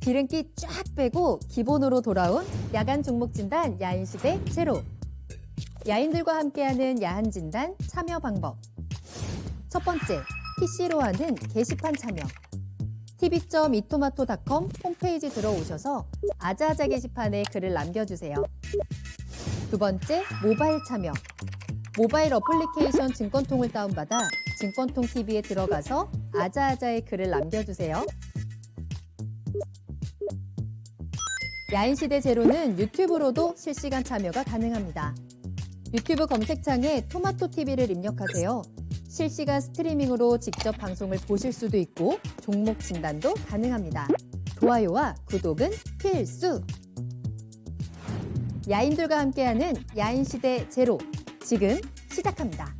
기름기 쫙 빼고 기본으로 돌아온 야간 종목 진단 야인시대 제로. 야인들과 함께하는 야한 진단 참여 방법. 첫 번째, PC로 하는 게시판 참여. tv.이토마토.com 홈페이지 들어오셔서 아자아자 게시판에 글을 남겨주세요. 두 번째, 모바일 참여. 모바일 어플리케이션 증권통을 다운받아 증권통 TV에 들어가서 아자아자의 글을 남겨주세요. 야인시대 제로는 유튜브로도 실시간 참여가 가능합니다. 유튜브 검색창에 토마토 TV를 입력하세요. 실시간 스트리밍으로 직접 방송을 보실 수도 있고 종목 진단도 가능합니다. 좋아요와 구독은 필수! 야인들과 함께하는 야인시대 제로, 지금 시작합니다.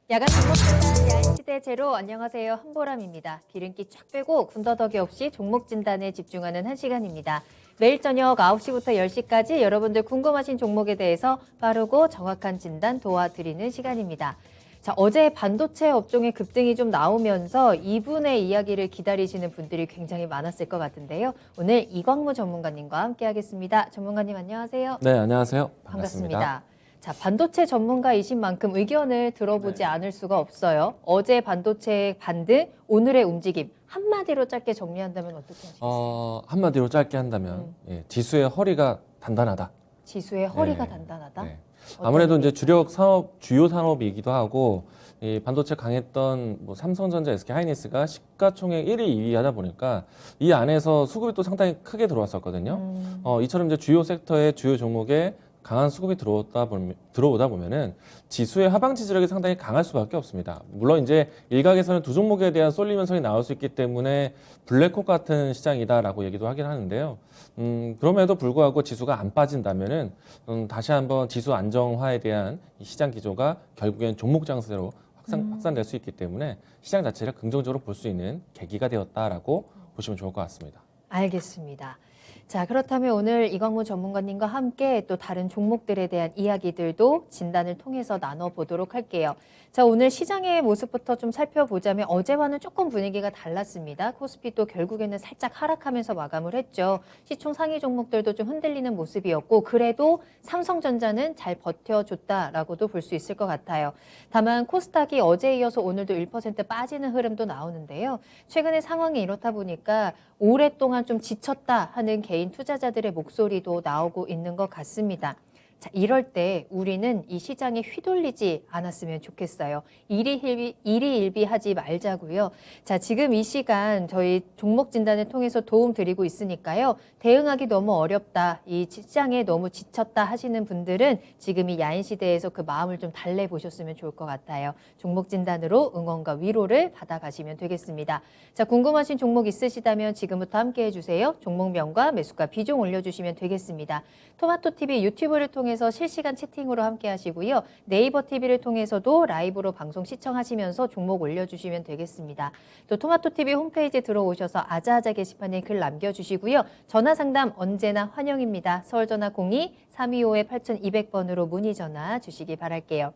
야간 종목 진단 야인시대 제로, 안녕하세요. 한보람입니다. 기름기 쫙 빼고 군더더기 없이 종목 진단에 집중하는 한 시간입니다. 매일 저녁 9시부터 10시까지 여러분들 궁금하신 종목에 대해서 빠르고 정확한 진단 도와드리는 시간입니다. 자, 어제 반도체 업종의 급등이 좀 나오면서 이분의 이야기를 기다리시는 분들이 굉장히 많았을 것 같은데요. 오늘 이광무 전문가님과 함께하겠습니다. 전문가님 안녕하세요. 네, 안녕하세요. 반갑습니다. 자, 반도체 전문가이신 만큼 의견을 들어보지 않을 수가 없어요. 어제 반도체 반등, 오늘의 움직임 한마디로 짧게 정리한다면 어떻게 하시겠어요? 한마디로 짧게 한다면 지수의 허리가 단단하다. 지수의 허리가 단단하다? 네. 아무래도 이제 주력 산업, 주요 산업이기도 하고 이 반도체 강했던 뭐 삼성전자, SK하이닉스가 시가총액 1위, 2위 하다 보니까 이 안에서 수급이 또 상당히 크게 들어왔었거든요. 이처럼 이제 주요 섹터의 주요 종목에 강한 수급이 들어오다 보면은 지수의 하방 지지력이 상당히 강할 수밖에 없습니다. 물론 이제 일각에서는 두 종목에 대한 쏠림 현상이 나올 수 있기 때문에 블랙홀 같은 시장이다라고 얘기도 하긴 하는데요. 그럼에도 불구하고 지수가 안 빠진다면은 다시 한번 지수 안정화에 대한 이 시장 기조가 결국엔 종목 장세로 확산될 수 있기 때문에 시장 자체를 긍정적으로 볼 수 있는 계기가 되었다라고 보시면 좋을 것 같습니다. 알겠습니다. 자, 그렇다면 오늘 이광무 전문가님과 함께 또 다른 종목들에 대한 이야기들도 진단을 통해서 나눠보도록 할게요. 자, 오늘 시장의 모습부터 좀 살펴보자면 어제와는 조금 분위기가 달랐습니다. 코스피도 결국에는 살짝 하락하면서 마감을 했죠. 시총 상위 종목들도 좀 흔들리는 모습이었고 그래도 삼성전자는 잘 버텨줬다라고도 볼 수 있을 것 같아요. 다만 코스닥이 어제에 이어서 오늘도 1% 빠지는 흐름도 나오는데요. 최근의 상황이 이렇다 보니까 오랫동안 좀 지쳤다 하는 개인 투자자들의 목소리도 나오고 있는 것 같습니다. 자, 이럴 때 우리는 이 시장에 휘둘리지 않았으면 좋겠어요. 일희일비하지 말자고요. 자, 지금 이 시간 저희 종목 진단을 통해서 도움 드리고 있으니까요. 대응하기 너무 어렵다, 이 시장에 너무 지쳤다 하시는 분들은 지금 이 야인 시대에서 그 마음을 좀 달래보셨으면 좋을 것 같아요. 종목 진단으로 응원과 위로를 받아가시면 되겠습니다. 자, 궁금하신 종목 있으시다면 지금부터 함께 해주세요. 종목명과 매수가 비중 올려주시면 되겠습니다. 토마토 TV 유튜브를 통해서 실시간 채팅으로 함께 하시고요. 네이버 TV를 통해서도 라이브로 방송 시청하시면서 종목 올려주시면 되겠습니다. 또 토마토 TV 홈페이지 들어오셔서 아자아자 게시판에 글 남겨주시고요. 전화 상담 언제나 환영입니다. 서울전화 02-325-8200번으로 문의 전화 주시기 바랄게요.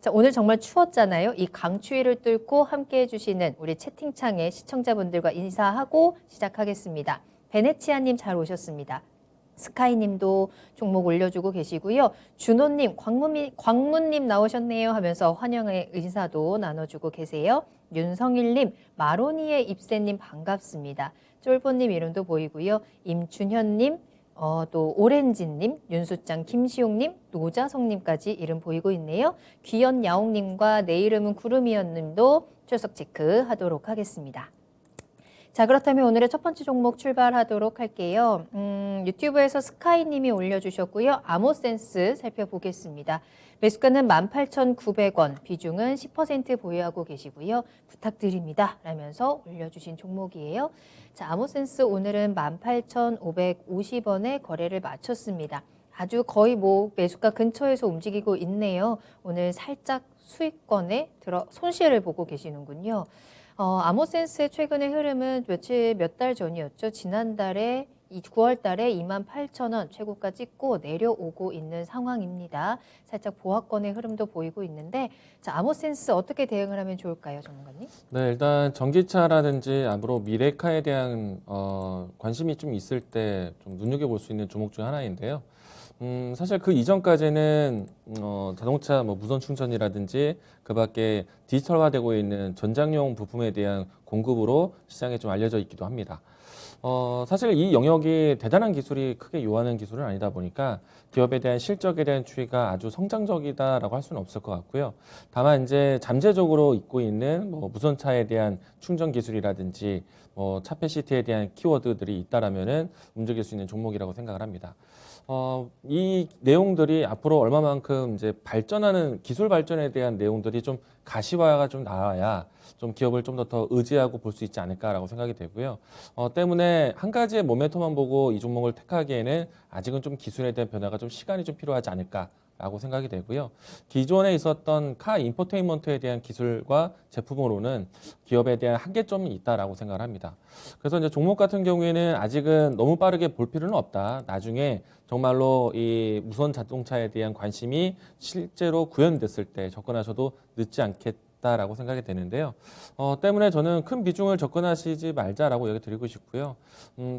자, 오늘 정말 추웠잖아요. 이 강추위를 뚫고 함께 해주시는 우리 채팅창에 시청자분들과 인사하고 시작하겠습니다. 베네치아님 잘 오셨습니다. 스카이님도 종목 올려주고 계시고요. 준호님, 광문님 나오셨네요 하면서 환영의 인사도 나눠주고 계세요. 윤성일님, 마로니의 입새님 반갑습니다. 쫄보님 이름도 보이고요. 임준현님, 또 오렌지님, 윤수짱, 김시용님, 노자성님까지 이름 보이고 있네요. 귀연야옹님과 내 이름은 구름이연님도 출석 체크하도록 하겠습니다. 자, 그렇다면 오늘의 첫 번째 종목 출발하도록 할게요. 유튜브에서 스카이님이 올려주셨고요. 아모센스 살펴보겠습니다. 매수가는 18,900원, 비중은 10% 보유하고 계시고요. 부탁드립니다 라면서 올려주신 종목이에요. 자, 아모센스 오늘은 18,550원에 거래를 마쳤습니다. 아주 거의 뭐 매수가 근처에서 움직이고 있네요. 오늘 살짝 수익권에 손실을 보고 계시는군요. 아모센스의 최근의 흐름은 몇 달 전이었죠. 지난달에 이 9월 달에 28,000원 최고가 찍고 내려오고 있는 상황입니다. 살짝 보합권의 흐름도 보이고 있는데 자, 아모센스 어떻게 대응을 하면 좋을까요, 전문가님? 네, 일단 전기차라든지 앞으로 미래카에 대한 관심이 좀 있을 때 좀 눈여겨볼 수 있는 종목 중 하나인데요. 사실 그 이전까지는 자동차 뭐 무선 충전이라든지 그 밖에 디지털화되고 있는 전장용 부품에 대한 공급으로 시장에 좀 알려져 있기도 합니다. 사실 이 영역이 대단한 기술이 크게 요하는 기술은 아니다 보니까 기업에 대한 실적에 대한 추이가 아주 성장적이다라고 할 수는 없을 것 같고요. 다만 이제 잠재적으로 있고 있는 뭐 무선차에 대한 충전 기술이라든지 뭐 차폐시트에 대한 키워드들이 있다라면은 움직일 수 있는 종목이라고 생각을 합니다. 이 내용들이 앞으로 얼마만큼 이제 발전하는 기술 발전에 대한 내용들이 좀 가시화가 좀 나와야 좀 기업을 좀 더 의지하고 볼 수 있지 않을까라고 생각이 되고요. 때문에 한 가지의 모멘텀만 보고 이 종목을 택하기에는 아직은 좀 기술에 대한 변화가 좀 시간이 좀 필요하지 않을까라고 생각이 되고요. 기존에 있었던 카 인포테인먼트에 대한 기술과 제품으로는 기업에 대한 한계점이 있다라고 생각을 합니다. 그래서 이제 종목 같은 경우에는 아직은 너무 빠르게 볼 필요는 없다. 나중에 정말로 이 무선 자동차에 대한 관심이 실제로 구현됐을 때 접근하셔도 늦지 않겠다라고 생각이 되는데요. 때문에 저는 큰 비중을 접근하시지 말자라고 얘기 드리고 싶고요.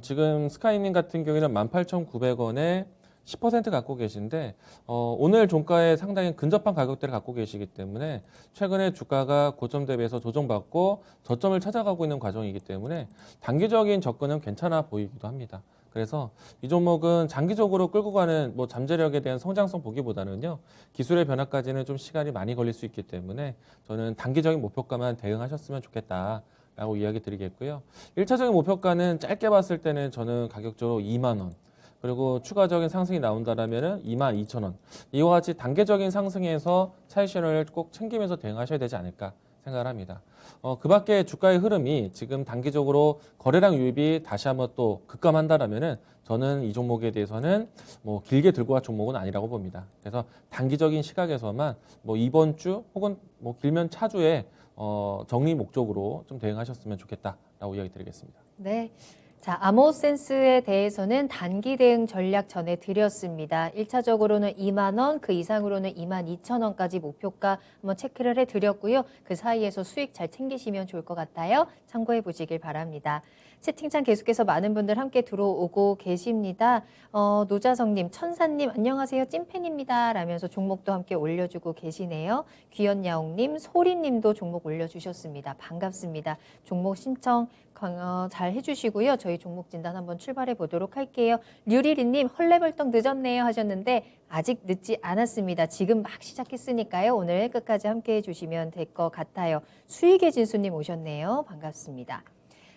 지금 스카이님 같은 경우에는 18,900원에 10% 갖고 계신데 오늘 종가에 상당히 근접한 가격대를 갖고 계시기 때문에 최근에 주가가 고점 대비해서 조정받고 저점을 찾아가고 있는 과정이기 때문에 단기적인 접근은 괜찮아 보이기도 합니다. 그래서 이 종목은 장기적으로 끌고 가는 뭐 잠재력에 대한 성장성 보기보다는요, 기술의 변화까지는 좀 시간이 많이 걸릴 수 있기 때문에 저는 단기적인 목표가만 대응하셨으면 좋겠다라고 이야기 드리겠고요. 1차적인 목표가는 짧게 봤을 때는 저는 가격적으로 2만 원, 그리고 추가적인 상승이 나온다라면은 22,000원. 이와 같이 단계적인 상승에서 차익 실현을 꼭 챙기면서 대응하셔야 되지 않을까 생각을 합니다. 그 밖에 주가의 흐름이 지금 단기적으로 거래량 유입이 다시 한번 또 급감한다라면은 저는 이 종목에 대해서는 뭐 길게 들고 갈 종목은 아니라고 봅니다. 그래서 단기적인 시각에서만 뭐 이번 주 혹은 뭐 길면 차주에 정리 목적으로 좀 대응하셨으면 좋겠다라고 이야기 드리겠습니다. 네. 자, 아모센스에 대해서는 단기 대응 전략 전해드렸습니다. 1차적으로는 2만 원, 그 이상으로는 22,000원까지 목표가 한번 체크를 해드렸고요. 그 사이에서 수익 잘 챙기시면 좋을 것 같아요. 참고해 보시길 바랍니다. 채팅창 계속해서 많은 분들 함께 들어오고 계십니다. 노자성님, 천사님 안녕하세요. 찐팬입니다. 라면서 종목도 함께 올려주고 계시네요. 귀연야옹님, 소리님도 종목 올려주셨습니다. 반갑습니다. 종목 신청 잘 해주시고요. 저희 종목 진단 한번 출발해 보도록 할게요. 류리리님 헐레벌떡 늦었네요 하셨는데 아직 늦지 않았습니다. 지금 막 시작했으니까요. 오늘 끝까지 함께 해주시면 될 것 같아요. 수익의 진수님 오셨네요. 반갑습니다.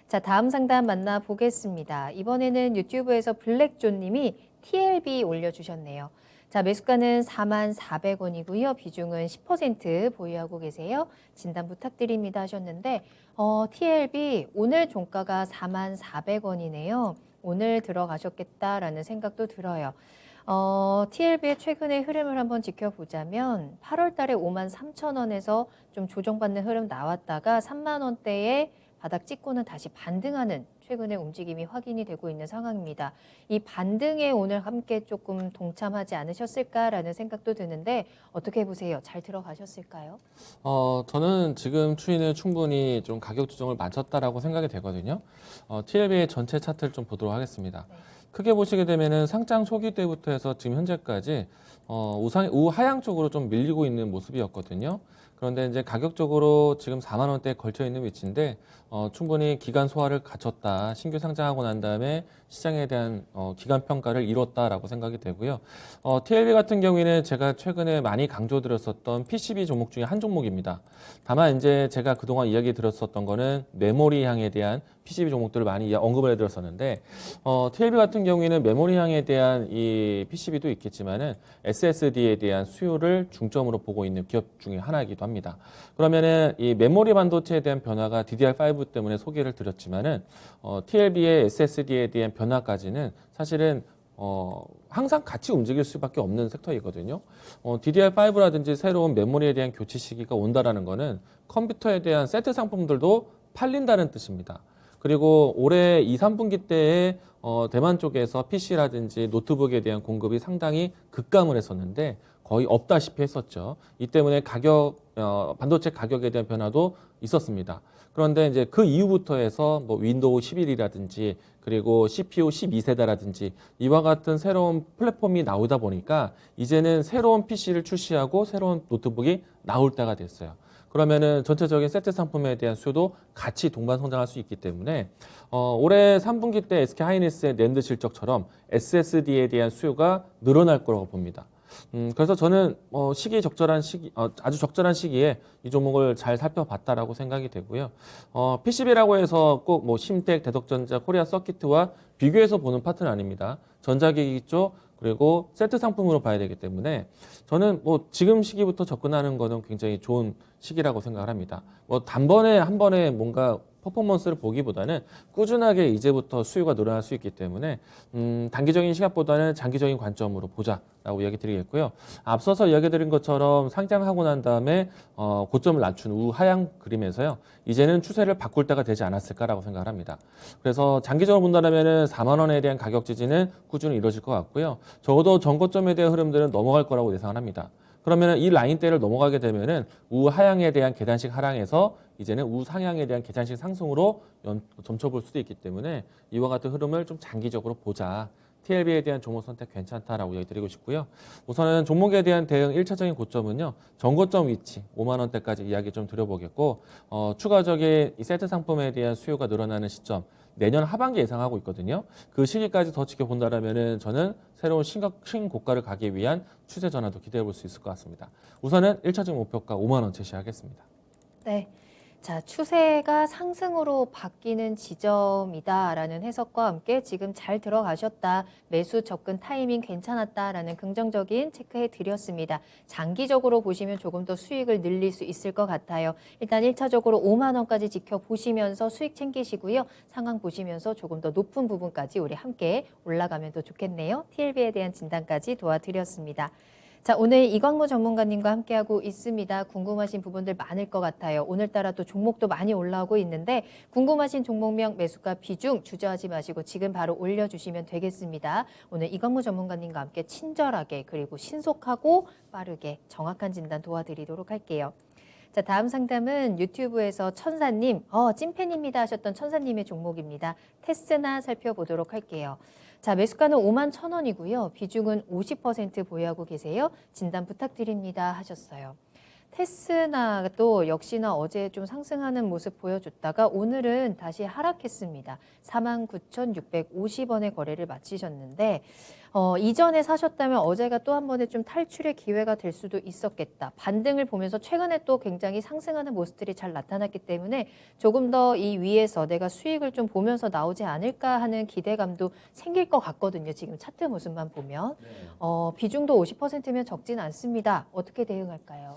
자, 다음 상담 만나보겠습니다. 이번에는 유튜브에서 블랙존님이 TLB 올려주셨네요. 자, 매수가는 44,000원이고요. 비중은 10% 보유하고 계세요. 진단 부탁드립니다 하셨는데 TLB 오늘 종가가 44,000원이네요. 오늘 들어가셨겠다라는 생각도 들어요. TLB의 최근의 흐름을 한번 지켜보자면 8월 달에 53,000원에서 좀 조정받는 흐름 나왔다가 3만 원대에 바닥 찍고는 다시 반등하는 최근의 움직임이 확인이 되고 있는 상황입니다. 이 반등에 오늘 함께 조금 동참하지 않으셨을까라는 생각도 드는데 어떻게 보세요? 잘 들어가셨을까요? 저는 지금 추이는 충분히 좀 가격 조정을 마쳤다라고 생각이 되거든요. TLB의 전체 차트를 좀 보도록 하겠습니다. 네. 크게 보시게 되면은 상장 초기 때부터 해서 지금 현재까지 우하향 쪽으로 좀 밀리고 있는 모습이었거든요. 그런데 이제 가격적으로 지금 4만 원대에 걸쳐 있는 위치인데 충분히 기간 소화를 갖췄다. 신규 상장하고 난 다음에 시장에 대한 기간 평가를 이뤘다라고 생각이 되고요. TLB 같은 경우에는 제가 최근에 많이 강조드렸었던 PCB 종목 중에 한 종목입니다. 다만 이제 제가 그동안 이야기 드렸었던 거는 메모리 향에 대한 PCB 종목들을 많이 언급을 해드렸었는데 TLB 같은 경우에는 메모리 향에 대한 이 PCB도 있겠지만은 SSD에 대한 수요를 중점으로 보고 있는 기업 중에 하나이기도 합니다. 그러면은 이 메모리 반도체에 대한 변화가 DDR5 때문에 소개를 드렸지만은 TLB의 SSD에 대한 변화까지는 사실은 항상 같이 움직일 수밖에 없는 섹터이거든요. DDR5라든지 새로운 메모리에 대한 교체 시기가 온다라는 거는 컴퓨터에 대한 세트 상품들도 팔린다는 뜻입니다. 그리고 올해 2, 3분기 때에 대만 쪽에서 PC라든지 노트북에 대한 공급이 상당히 급감을 했었는데 거의 없다시피 했었죠. 이 때문에 반도체 가격에 대한 변화도 있었습니다. 그런데 이제 그 이후부터 해서 뭐 윈도우 11이라든지 그리고 CPU 12세대라든지 이와 같은 새로운 플랫폼이 나오다 보니까 이제는 새로운 PC를 출시하고 새로운 노트북이 나올 때가 됐어요. 그러면은 전체적인 세트 상품에 대한 수요도 같이 동반 성장할 수 있기 때문에 올해 3분기 때 SK 하이닉스의 낸드 실적처럼 SSD에 대한 수요가 늘어날 거라고 봅니다. 그래서 저는 아주 적절한 시기에 이 종목을 잘 살펴봤다라고 생각이 되고요. PCB라고 해서 꼭 뭐 심텍, 대덕전자, 코리아 서키트와 비교해서 보는 파트는 아닙니다. 전자기기 쪽 그리고 세트 상품으로 봐야 되기 때문에 저는 뭐 지금 시기부터 접근하는 거는 굉장히 좋은 시기라고 생각을 합니다. 뭐 단번에 한 번에 뭔가 퍼포먼스를 보기보다는 꾸준하게 이제부터 수요가 늘어날 수 있기 때문에 단기적인 시각보다는 장기적인 관점으로 보자라고 이야기 드리겠고요. 앞서서 이야기 드린 것처럼 상장하고 난 다음에 고점을 낮춘 우하향 그림에서요. 이제는 추세를 바꿀 때가 되지 않았을까라고 생각을 합니다. 그래서 장기적으로 본다면은 4만 원에 대한 가격 지지는 꾸준히 이루어질 것 같고요. 적어도 전고점에 대한 흐름들은 넘어갈 거라고 예상을 합니다. 그러면 이 라인대를 넘어가게 되면은 우하향에 대한 계단식 하락에서 이제는 우상향에 대한 계단식 상승으로 점쳐볼 수도 있기 때문에 이와 같은 흐름을 좀 장기적으로 보자. TLB에 대한 종목 선택 괜찮다라고 이야기 드리고 싶고요. 우선은 종목에 대한 대응 1차적인 고점은요. 전고점 위치 5만 원대까지 이야기 좀 드려보겠고 추가적인 이 세트 상품에 대한 수요가 늘어나는 시점 내년 하반기 예상하고 있거든요. 그 시기까지 더 지켜본다라면은 저는 새로운 신고가를 가기 위한 추세 전환도 기대해 볼 수 있을 것 같습니다. 우선은 1차적 목표가 5만 원 제시하겠습니다. 네. 자, 추세가 상승으로 바뀌는 지점이다라는 해석과 함께 지금 잘 들어가셨다, 매수 접근 타이밍 괜찮았다라는 긍정적인 체크해 드렸습니다. 장기적으로 보시면 조금 더 수익을 늘릴 수 있을 것 같아요. 일단 1차적으로 5만 원까지 지켜보시면서 수익 챙기시고요. 상황 보시면서 조금 더 높은 부분까지 우리 함께 올라가면 더 좋겠네요. TLB에 대한 진단까지 도와드렸습니다. 자, 오늘 이광무 전문가님과 함께하고 있습니다. 궁금하신 부분들 많을 것 같아요. 오늘따라 또 종목도 많이 올라오고 있는데 궁금하신 종목명, 매수가, 비중 주저하지 마시고 지금 바로 올려주시면 되겠습니다. 오늘 이광무 전문가님과 함께 친절하게 그리고 신속하고 빠르게 정확한 진단 도와드리도록 할게요. 자, 다음 상담은 유튜브에서 천사님, 찐팬입니다 하셨던 천사님의 종목입니다. 테스나 살펴보도록 할게요. 자, 매수가는 5만 1,000원이고요. 비중은 50% 보유하고 계세요. 진단 부탁드립니다 하셨어요. 테스나도 역시나 어제 좀 상승하는 모습 보여줬다가 오늘은 다시 하락했습니다. 49,650원의 거래를 마치셨는데 이전에 사셨다면 어제가 또 한 번의 좀 탈출의 기회가 될 수도 있었겠다. 반등을 보면서 최근에 또 굉장히 상승하는 모습들이 잘 나타났기 때문에 조금 더 이 위에서 내가 수익을 좀 보면서 나오지 않을까 하는 기대감도 생길 것 같거든요. 지금 차트 모습만 보면. 비중도 50%면 적진 않습니다. 어떻게 대응할까요?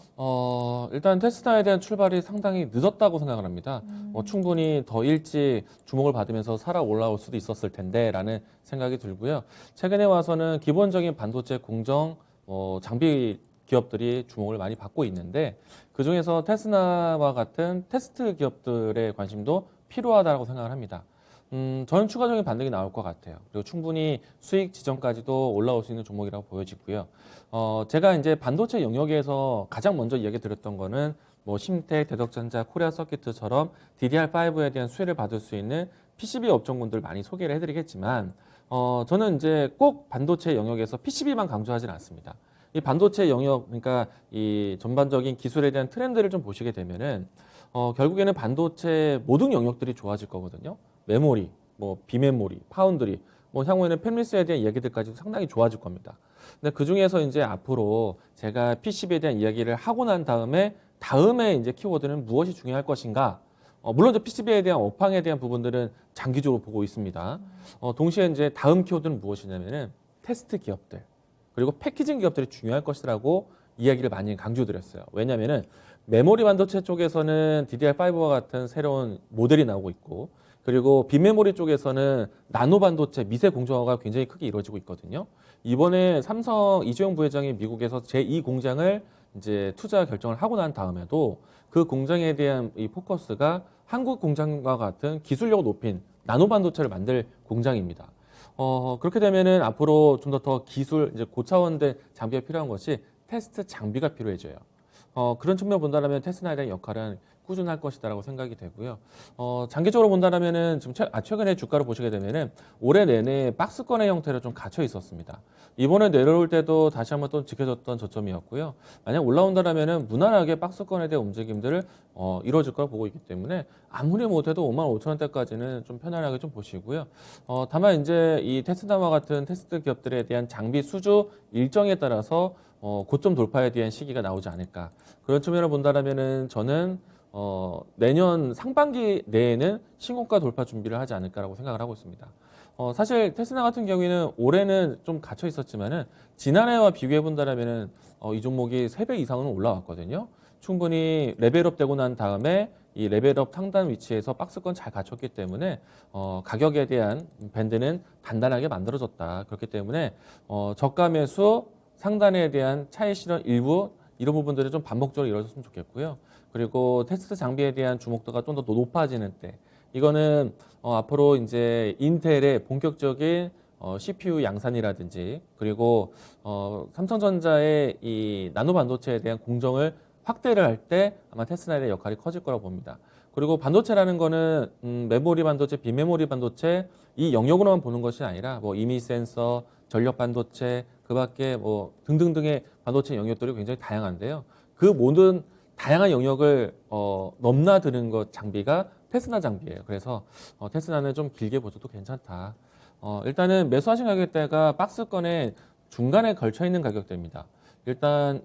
일단 테스나에 대한 출발이 상당히 늦었다고 생각을 합니다. 충분히 더 일찍 주목을 받으면서 살아 올라올 수도 있었을 텐데라는 생각이 들고요. 최근에 와서는 기본적인 반도체 공정, 장비 기업들이 주목을 많이 받고 있는데 그중에서 테스나와 같은 테스트 기업들의 관심도 필요하다고 생각을 합니다. 저는 추가적인 반등이 나올 것 같아요. 그리고 충분히 수익 지점까지도 올라올 수 있는 종목이라고 보여지고요. 제가 이제 반도체 영역에서 가장 먼저 이야기 드렸던 거는 뭐 심텍, 대덕전자, 코리아 서키트처럼 DDR5에 대한 수혜를 받을 수 있는 PCB 업종군들 많이 소개를 해드리겠지만 저는 이제 꼭 반도체 영역에서 PCB만 강조하지는 않습니다. 이 반도체 영역, 그러니까 이 전반적인 기술에 대한 트렌드를 좀 보시게 되면은 결국에는 반도체 모든 영역들이 좋아질 거거든요. 메모리, 뭐 비메모리, 파운드리, 뭐 향후에는 팹리스에 대한 이야기들까지도 상당히 좋아질 겁니다. 근데 그 중에서 이제 앞으로 제가 PCB에 대한 이야기를 하고 난 다음에 이제 키워드는 무엇이 중요할 것인가? 물론 이제 PCB에 대한 업황에 대한 부분들은 장기적으로 보고 있습니다. 동시에 이제 다음 키워드는 무엇이냐면은 테스트 기업들 그리고 패키징 기업들이 중요할 것이라고 이야기를 많이 강조드렸어요. 왜냐하면은 메모리 반도체 쪽에서는 DDR5와 같은 새로운 모델이 나오고 있고 그리고 비메모리 쪽에서는 나노 반도체 미세 공정화가 굉장히 크게 이루어지고 있거든요. 이번에 삼성 이재용 부회장이 미국에서 제2 공장을 이제 투자 결정을 하고 난 다음에도 그 공장에 대한 이 포커스가 한국 공장과 같은 기술력을 높인 나노 반도체를 만들 공장입니다. 그렇게 되면은 앞으로 좀 더 기술, 이제 고차원된 장비가 필요한 것이 테스트 장비가 필요해져요. 그런 측면을 본다면 테스나에 대한 역할은 꾸준할 것이다라고 생각이 되고요. 장기적으로 본다면은 지금 최근에 주가를 보시게 되면은 올해 내내 박스권의 형태로 좀 갇혀 있었습니다. 이번에 내려올 때도 다시 한번 또 지켜졌던 저점이었고요. 만약 올라온다면은 무난하게 박스권에 대한 움직임들을 이루어질 거라 보고 있기 때문에 아무리 못해도 55,000원대까지는 좀 편안하게 좀 보시고요. 다만 이제 이 테스나와 같은 테스트 기업들에 대한 장비 수주 일정에 따라서 고점 돌파에 대한 시기가 나오지 않을까. 그런 측면을 본다면은 저는 내년 상반기 내에는 신고가 돌파 준비를 하지 않을까라고 생각을 하고 있습니다. 사실 테스나 같은 경우에는 올해는 좀 갇혀 있었지만은 지난해와 비교해 본다면은 이 종목이 3배 이상은 올라왔거든요. 충분히 레벨업 되고 난 다음에 이 레벨업 상단 위치에서 박스권 잘 갖췄기 때문에 가격에 대한 밴드는 단단하게 만들어졌다. 그렇기 때문에 저가 매수 상단에 대한 차익 실현 일부 이런 부분들이 좀 반복적으로 이루어졌으면 좋겠고요. 그리고 테스트 장비에 대한 주목도가 좀 더 높아지는 때 이거는 앞으로 이제 인텔의 본격적인 CPU 양산이라든지 그리고 삼성전자의 이 나노 반도체에 대한 공정을 확대를 할 때 아마 테스나의 역할이 커질 거라고 봅니다. 그리고 반도체라는 거는 메모리 반도체, 비메모리 반도체 이 영역으로만 보는 것이 아니라 뭐 이미 센서, 전력 반도체, 그밖에 뭐 등등등의 반도체 영역들이 굉장히 다양한데요. 그 모든 다양한 영역을 넘나드는 것 장비가 테스나 장비예요. 그래서 테스나는 좀 길게 보셔도 괜찮다. 일단은 매수하신 가격대가 박스권의 중간에 걸쳐 있는 가격대입니다. 일단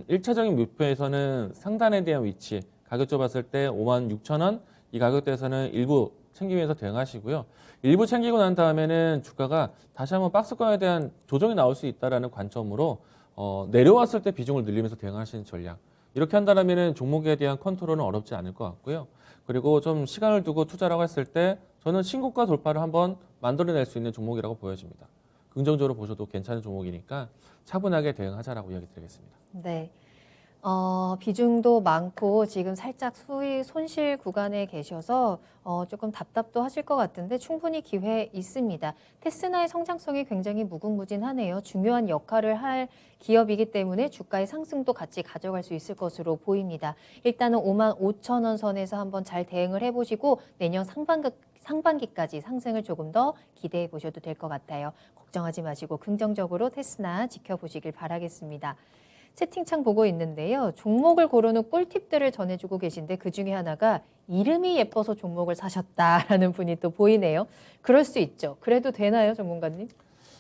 1차적인 목표에서는 상단에 대한 위치 가격적으로 봤을 때 56,000원 이 가격대에서는 일부 챙기면서 대응하시고요. 일부 챙기고 난 다음에는 주가가 다시 한번 박스권에 대한 조정이 나올 수 있다는 관점으로 내려왔을 때 비중을 늘리면서 대응하시는 전략. 이렇게 한다면 종목에 대한 컨트롤은 어렵지 않을 것 같고요. 그리고 좀 시간을 두고 투자라고 했을 때 저는 신고가 돌파를 한번 만들어낼 수 있는 종목이라고 보여집니다. 긍정적으로 보셔도 괜찮은 종목이니까 차분하게 대응하자라고 이야기 드리겠습니다. 네. 비중도 많고 지금 살짝 손실 구간에 계셔서 조금 답답도 하실 것 같은데 충분히 기회 있습니다. 테스나의 성장성이 굉장히 무궁무진하네요. 중요한 역할을 할 기업이기 때문에 주가의 상승도 같이 가져갈 수 있을 것으로 보입니다. 일단은 55,000원 선에서 한번 잘 대응을 해보시고 내년 상반기까지 상승을 조금 더 기대해 보셔도 될 것 같아요. 걱정하지 마시고 긍정적으로 테스나 지켜보시길 바라겠습니다. 채팅창 보고 있는데요. 종목을 고르는 꿀팁들을 전해주고 계신데 그중에 하나가 이름이 예뻐서 종목을 사셨다라는 분이 또 보이네요. 그럴 수 있죠. 그래도 되나요, 전문가님?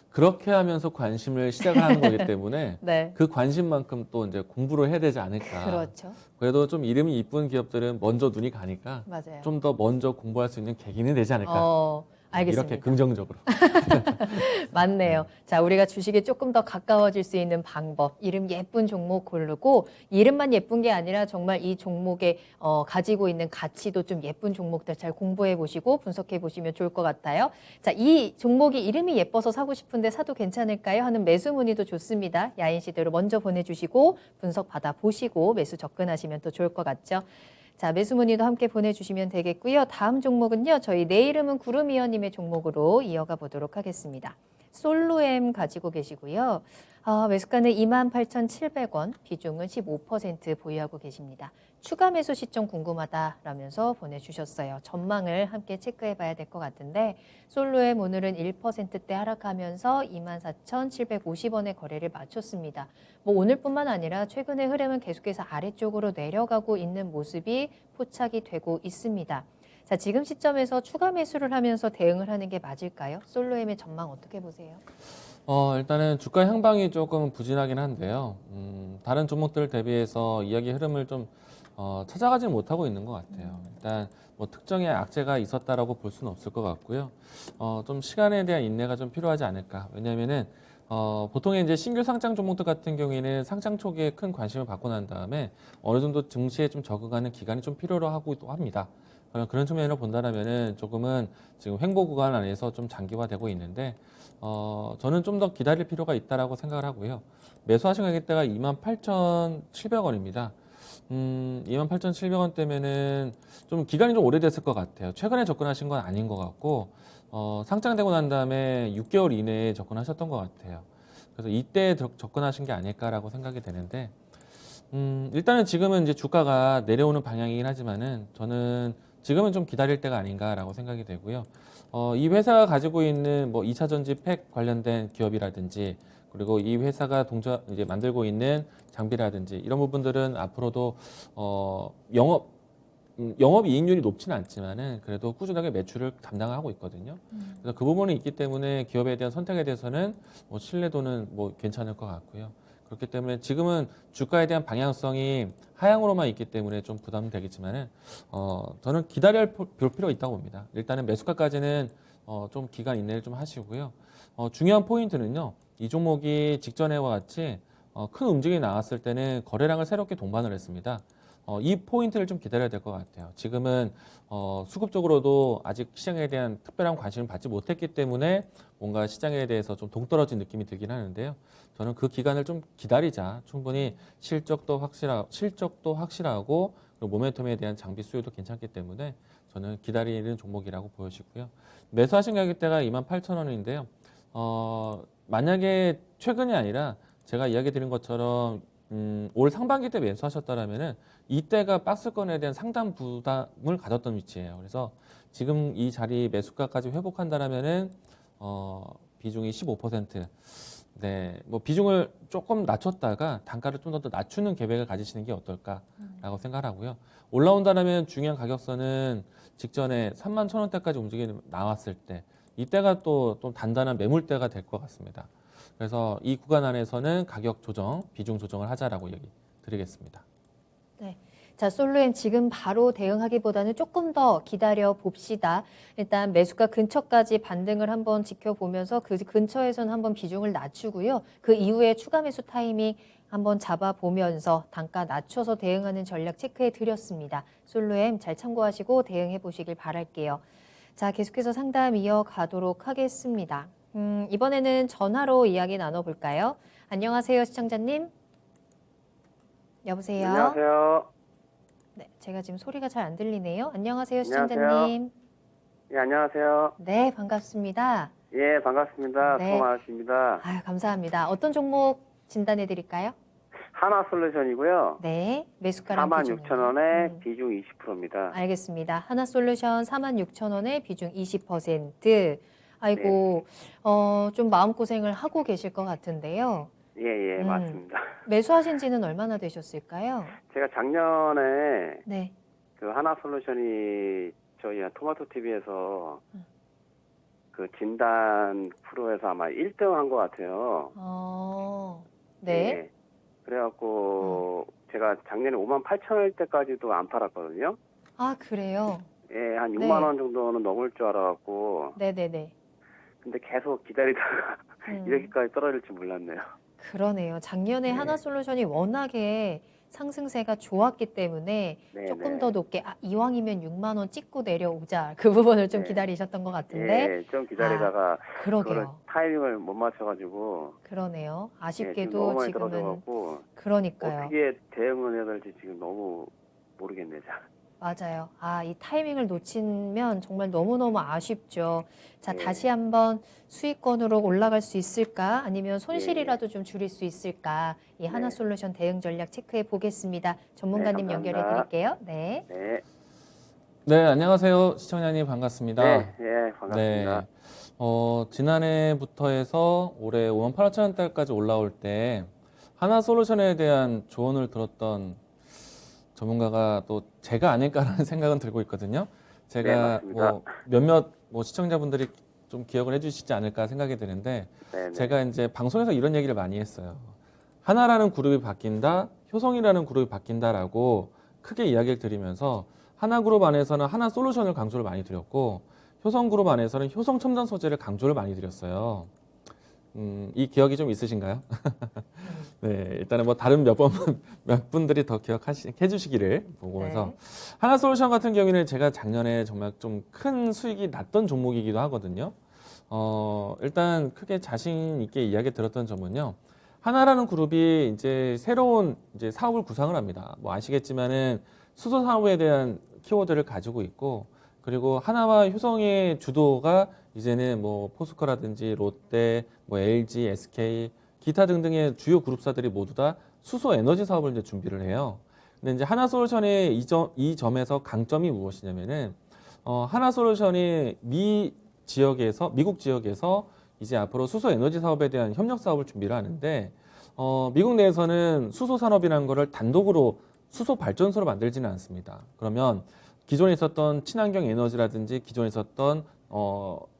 그렇게 하면서 관심을 시작을 하는 거기 때문에 네. 그 관심만큼 또 이제 공부를 해야 되지 않을까. 그렇죠. 그래도 좀 이름이 이쁜 기업들은 먼저 눈이 가니까 맞아요. 좀 더 먼저 공부할 수 있는 계기는 되지 않을까. 알겠습니다. 이렇게 긍정적으로. 맞네요. 자, 우리가 주식에 조금 더 가까워질 수 있는 방법, 이름 예쁜 종목 고르고 이름만 예쁜 게 아니라 정말 이 종목에 가지고 있는 가치도 좀 예쁜 종목들 잘 공부해 보시고 분석해 보시면 좋을 것 같아요. 자, 이 종목이 이름이 예뻐서 사고 싶은데 사도 괜찮을까요? 하는 매수 문의도 좋습니다. 야인 시대로 먼저 보내주시고 분석 받아 보시고 매수 접근하시면 또 좋을 것 같죠. 자, 매수 문의도 함께 보내주시면 되겠고요. 다음 종목은요. 저희 내 이름은 구름이어님의 종목으로 이어가 보도록 하겠습니다. 솔루엠 가지고 계시고요. 매수가는 28,700원, 비중은 15% 보유하고 계십니다. 추가 매수 시점 궁금하다라면서 보내주셨어요. 전망을 함께 체크해 봐야 될 것 같은데 솔루엠 오늘은 1%대 하락하면서 24,750원의 거래를 마쳤습니다. 뭐 오늘뿐만 아니라 최근의 흐름은 계속해서 아래쪽으로 내려가고 있는 모습이 포착이 되고 있습니다. 자, 지금 시점에서 추가 매수를 하면서 대응을 하는 게 맞을까요? 솔루엠의 전망 어떻게 보세요? 일단은 주가 향방이 조금 부진하긴 한데요. 다른 종목들 대비해서 이야기 흐름을 좀 찾아가지 못하고 있는 것 같아요. 일단 뭐 특정의 악재가 있었다라고 볼 수는 없을 것 같고요. 좀 시간에 대한 인내가 좀 필요하지 않을까. 왜냐하면은 보통의 이제 신규 상장 종목들 같은 경우에는 상장 초기에 큰 관심을 받고 난 다음에 어느 정도 증시에 좀 적응하는 기간이 좀 필요로 하고 합니다. 그런 측면으로 본다면은 조금은 지금 횡보 구간 안에서 좀 장기화되고 있는데 저는 좀 더 기다릴 필요가 있다라고 생각을 하고요. 매수하신 가격대가 28,700원입니다. 28,700원대면은 좀 기간이 좀 오래됐을 것 같아요. 최근에 접근하신 건 아닌 것 같고, 상장되고 난 다음에 6개월 이내에 접근하셨던 것 같아요. 그래서 이때 접근하신 게 아닐까라고 생각이 되는데, 일단은 지금은 이제 주가가 내려오는 방향이긴 하지만은 저는 지금은 좀 기다릴 때가 아닌가라고 생각이 되고요. 이 회사가 가지고 있는 뭐 2차 전지 팩 관련된 기업이라든지 그리고 이 회사가 이제 만들고 있는 장비라든지 이런 부분들은 앞으로도 영업 이익률이 높지는 않지만은 그래도 꾸준하게 매출을 담당하고 있거든요. 그래서 그 부분이 있기 때문에 기업에 대한 선택에 대해서는 뭐 신뢰도는 뭐 괜찮을 것 같고요. 그렇기 때문에 지금은 주가에 대한 방향성이 하향으로만 있기 때문에 좀 부담되겠지만은 저는 볼 필요가 있다고 봅니다. 일단은 매수가까지는 좀 기간 인내를 좀 하시고요. 중요한 포인트는요. 이 종목이 직전에와 같이 큰 움직임이 나왔을 때는 거래량을 새롭게 동반을 했습니다. 이 포인트를 좀 기다려야 될 것 같아요. 지금은 수급적으로도 아직 시장에 대한 특별한 관심을 받지 못했기 때문에 뭔가 시장에 대해서 좀 동떨어진 느낌이 들긴 하는데요. 저는 그 기간을 좀 기다리자. 충분히 실적도 확실하고 그리고 모멘텀에 대한 장비 수요도 괜찮기 때문에 저는 기다리는 종목이라고 보여지고요. 매수하신 가격대가 28,000원인데요. 만약에 최근이 아니라 제가 이야기 드린 것처럼 올 상반기 때 매수하셨다라면은 이때가 박스권에 대한 상당 부담을 가졌던 위치예요. 그래서 지금 이 자리 매수가까지 회복한다라면은 비중이 15%. 네, 뭐 비중을 조금 낮췄다가 단가를 좀 더 낮추는 계획을 가지시는 게 어떨까라고 생각하고요. 올라온다라면 중요한 가격선은 직전에 31,000원대까지 움직임이 나왔을 때 이때가 또 좀 단단한 매물대가 될 것 같습니다. 그래서 이 구간 안에서는 가격 조정, 비중 조정을 하자라고 얘기 드리겠습니다. 네. 자, 솔루엠 지금 바로 대응하기보다는 조금 더 기다려 봅시다. 일단 매수가 근처까지 반등을 한번 지켜보면서 그 근처에서는 한번 비중을 낮추고요. 그 이후에 추가 매수 타이밍 한번 잡아보면서 단가 낮춰서 대응하는 전략 체크해 드렸습니다. 솔루엠 잘 참고하시고 대응해 보시길 바랄게요. 자, 계속해서 상담 이어가도록 하겠습니다. 이번에는 전화로 이야기 나눠볼까요? 안녕하세요, 시청자님. 여보세요? 안녕하세요. 네, 제가 지금 소리가 잘 안 들리네요. 안녕하세요, 안녕하세요. 시청자님. 예, 안녕하세요. 네, 반갑습니다. 예, 반갑습니다. 네. 송하씨입니다. 아유, 감사합니다. 어떤 종목 진단해 드릴까요? 하나솔루션이고요. 네, 매수가랑 46,000원에 비중 20%입니다. 알겠습니다. 하나솔루션 46,000원에 비중 20%. 아이고, 좀 마음고생을 하고 계실 것 같은데요. 예, 맞습니다. 매수하신 지는 얼마나 되셨을까요? 제가 작년에 네. 그 하나솔루션이 저희 토마토 TV에서 그 진단 프로에서 아마 1등 한 것 같아요. 네. 예. 그래갖고 제가 작년에 58,000원 때까지도 안 팔았거든요. 아, 그래요? 예, 한 네. 6만 원 정도는 넘을 줄 알아갖고. 네네네. 근데 계속 기다리다가 이렇게까지 떨어질 줄 몰랐네요. 그러네요. 작년에 네. 하나솔루션이 워낙에 상승세가 좋았기 때문에 네, 조금 네. 더 높게 이왕이면 6만 원 찍고 내려오자. 그 부분을 좀 네. 기다리셨던 것 같은데. 예, 좀 기다리다가 그거를 그러게요. 타이밍을 못 맞춰가지고 그러네요. 예, 지금 아쉽게도 너무 많이 지금은 떨어져갖고 그러니까요. 어떻게 대응을 해야 될지 지금 너무 모르겠네요. 맞아요. 이 타이밍을 놓치면 정말 너무너무 아쉽죠. 자, 예. 다시 한번 수익권으로 올라갈 수 있을까? 아니면 손실이라도 좀 줄일 수 있을까? 이 하나솔루션 대응 전략 체크해 보겠습니다. 전문가님 네, 감사합니다. 연결해 드릴게요. 네. 네, 네, 안녕하세요. 시청자님 반갑습니다. 예, 반갑습니다. 네. 지난해부터 해서 올해 58,000원대까지 올라올 때 하나솔루션에 대한 조언을 들었던 전문가가 또 제가 아닐까라는 생각은 들고 있거든요. 제가 네, 맞습니다. 뭐 몇몇 시청자분들이 좀 기억을 해주시지 않을까 생각이 드는데 네, 제가 이제 방송에서 이런 얘기를 많이 했어요. 하나라는 그룹이 바뀐다, 효성이라는 그룹이 바뀐다라고 크게 이야기를 드리면서 하나그룹 안에서는 하나솔루션을 강조를 많이 드렸고 효성그룹 안에서는 효성첨단 소재를 강조를 많이 드렸어요. 이 기억이 좀 있으신가요? 네, 일단은 뭐 다른 몇 분들이 더 기억해 주시기를 보고서 하나솔루션 같은 경우에는 제가 작년에 정말 좀 큰 수익이 났던 종목이기도 하거든요. 일단 크게 자신 있게 이야기 들었던 점은요. 하나라는 그룹이 이제 새로운 이제 사업을 구상을 합니다. 뭐 아시겠지만은 수소 산업에 대한 키워드를 가지고 있고, 그리고 하나와 효성의 주도가 이제는 뭐 포스코라든지 롯데, 뭐 LG, SK, 기타 등등의 주요 그룹사들이 모두 다 수소 에너지 사업을 이제 준비를 해요. 근데 이제 하나솔루션의 이 점에서 강점이 무엇이냐면은 하나솔루션이 미국 지역에서 이제 앞으로 수소 에너지 사업에 대한 협력 사업을 준비를 하는데 미국 내에서는 수소 산업이라는 거를 단독으로 수소 발전소로 만들지는 않습니다. 그러면 기존에 있었던 친환경 에너지라든지 기존에 있었던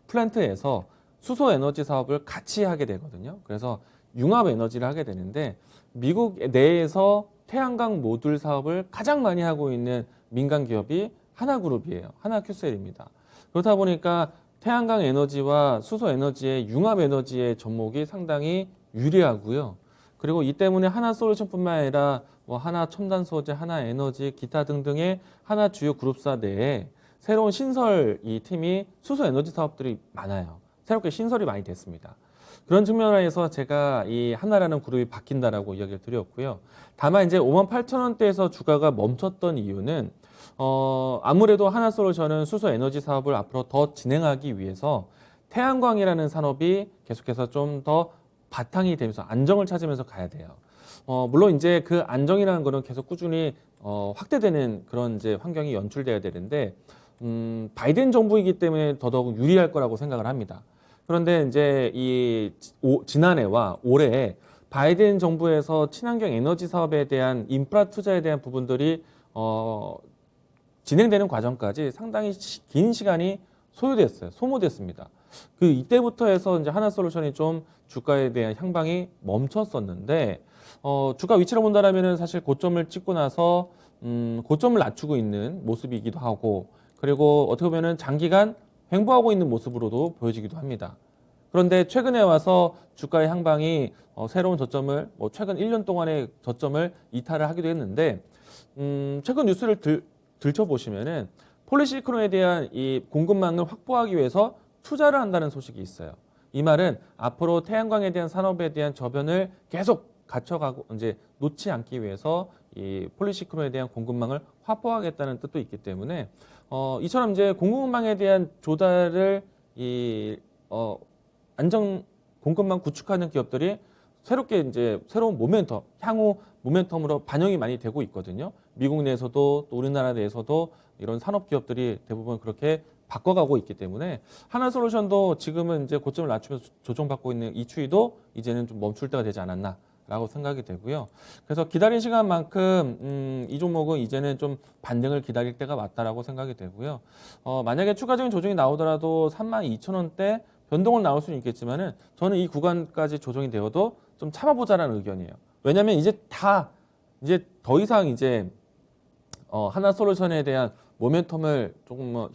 플랜트에서 수소 에너지 사업을 같이 하게 되거든요. 그래서 융합 에너지를 하게 되는데 미국 내에서 태양광 모듈 사업을 가장 많이 하고 있는 민간 기업이 하나그룹이에요. 하나큐셀입니다. 그렇다 보니까 태양광 에너지와 수소 에너지의 융합 에너지의 접목이 상당히 유리하고요. 그리고 이 때문에 하나솔루션뿐만 아니라 뭐 하나 첨단 소재, 하나 에너지, 기타 등등의 하나 주요 그룹사 내에 새로운 신설 이 팀이 수소 에너지 사업들이 많아요. 새롭게 신설이 많이 됐습니다. 그런 측면에서 제가 이 하나라는 그룹이 바뀐다라고 이야기를 드렸고요. 다만 이제 58,000원대에서 주가가 멈췄던 이유는 아무래도 하나솔루션은 수소 에너지 사업을 앞으로 더 진행하기 위해서 태양광이라는 산업이 계속해서 좀 더 바탕이 되면서 안정을 찾으면서 가야 돼요. 물론 이제 그 안정이라는 거는 계속 꾸준히 확대되는 그런 이제 환경이 연출돼야 되는데 바이든 정부이기 때문에 더더욱 유리할 거라고 생각을 합니다. 그런데 이제 지난해와 올해 바이든 정부에서 친환경 에너지 사업에 대한 인프라 투자에 대한 부분들이 진행되는 과정까지 상당히 긴 시간이 소모됐습니다. 이때부터 해서 이제 하나솔루션이 좀 주가에 대한 향방이 멈췄었는데 주가 위치를 본다라면은 사실 고점을 찍고 나서 고점을 낮추고 있는 모습이기도 하고, 그리고 어떻게 보면은 장기간 횡보하고 있는 모습으로도 보여지기도 합니다. 그런데 최근에 와서 주가의 향방이 새로운 저점을 최근 1년 동안의 저점을 이탈을 하기도 했는데 최근 뉴스를 들춰보시면은 폴리시리콘에 대한 이 공급망을 확보하기 위해서 투자를 한다는 소식이 있어요. 이 말은 앞으로 태양광에 대한 산업에 대한 저변을 계속 갖춰가고 이제 놓지 않기 위해서 이 폴리시크론에 대한 공급망을 확보하겠다는 뜻도 있기 때문에 이처럼 이제 공급망에 대한 조달을 안정 공급망 구축하는 기업들이 새롭게 이제 새로운 모멘텀, 향후 모멘텀으로 반영이 많이 되고 있거든요. 미국 내에서도 또 우리나라 내에서도 이런 산업 기업들이 대부분 그렇게 바꿔가고 있기 때문에 하나솔루션도 지금은 이제 고점을 낮추면서 조정받고 있는 이 추이도 이제는 좀 멈출 때가 되지 않았나라고 생각이 되고요. 그래서 기다린 시간만큼 이 종목은 이제는 좀 반등을 기다릴 때가 맞다라고 생각이 되고요. 만약에 추가적인 조정이 나오더라도 32,000원대 변동은 나올 수는 있겠지만은 저는 이 구간까지 조정이 되어도 좀 참아보자라는 의견이에요. 왜냐하면 이제 더 이상 이제 하나솔루션에 대한 모멘텀을 조금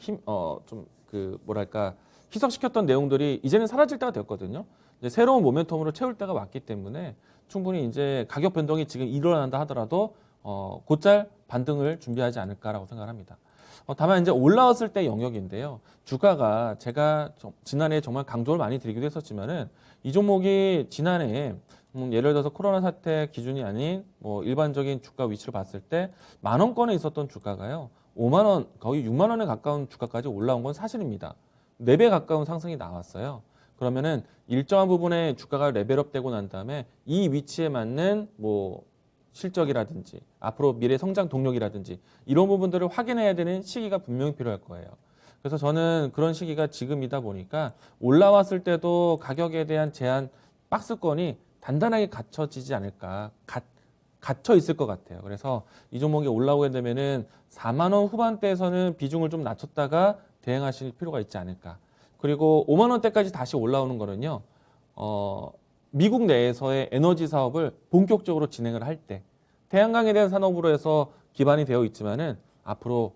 희석시켰던 내용들이 이제는 사라질 때가 됐거든요. 이제 새로운 모멘텀으로 채울 때가 왔기 때문에 충분히 이제 가격 변동이 지금 일어난다 하더라도 곧잘 반등을 준비하지 않을까라고 생각합니다. 다만 이제 올라왔을 때 영역인데요. 주가가 제가 지난해 정말 강조를 많이 드리기도 했었지만은 이 종목이 지난해 예를 들어서 코로나 사태 기준이 아닌 뭐 일반적인 주가 위치를 봤을 때 10,000원권에 있었던 주가가요. 5만 원, 거의 6만 원에 가까운 주가까지 올라온 건 사실입니다. 4배 가까운 상승이 나왔어요. 그러면은 일정한 부분에 주가가 레벨업되고 난 다음에 이 위치에 맞는 뭐 실적이라든지 앞으로 미래 성장 동력이라든지 이런 부분들을 확인해야 되는 시기가 분명히 필요할 거예요. 그래서 저는 그런 시기가 지금이다 보니까 올라왔을 때도 가격에 대한 제한 박스권이 단단하게 갖춰지지 않을까, 갇혀 있을 것 같아요. 그래서 이 종목이 올라오게 되면은 4만 원 후반대에서는 비중을 좀 낮췄다가 대응하실 필요가 있지 않을까. 그리고 5만 원대까지 다시 올라오는 거는요. 미국 내에서의 에너지 사업을 본격적으로 진행을 할 때, 태양광에 대한 산업으로 해서 기반이 되어 있지만은 앞으로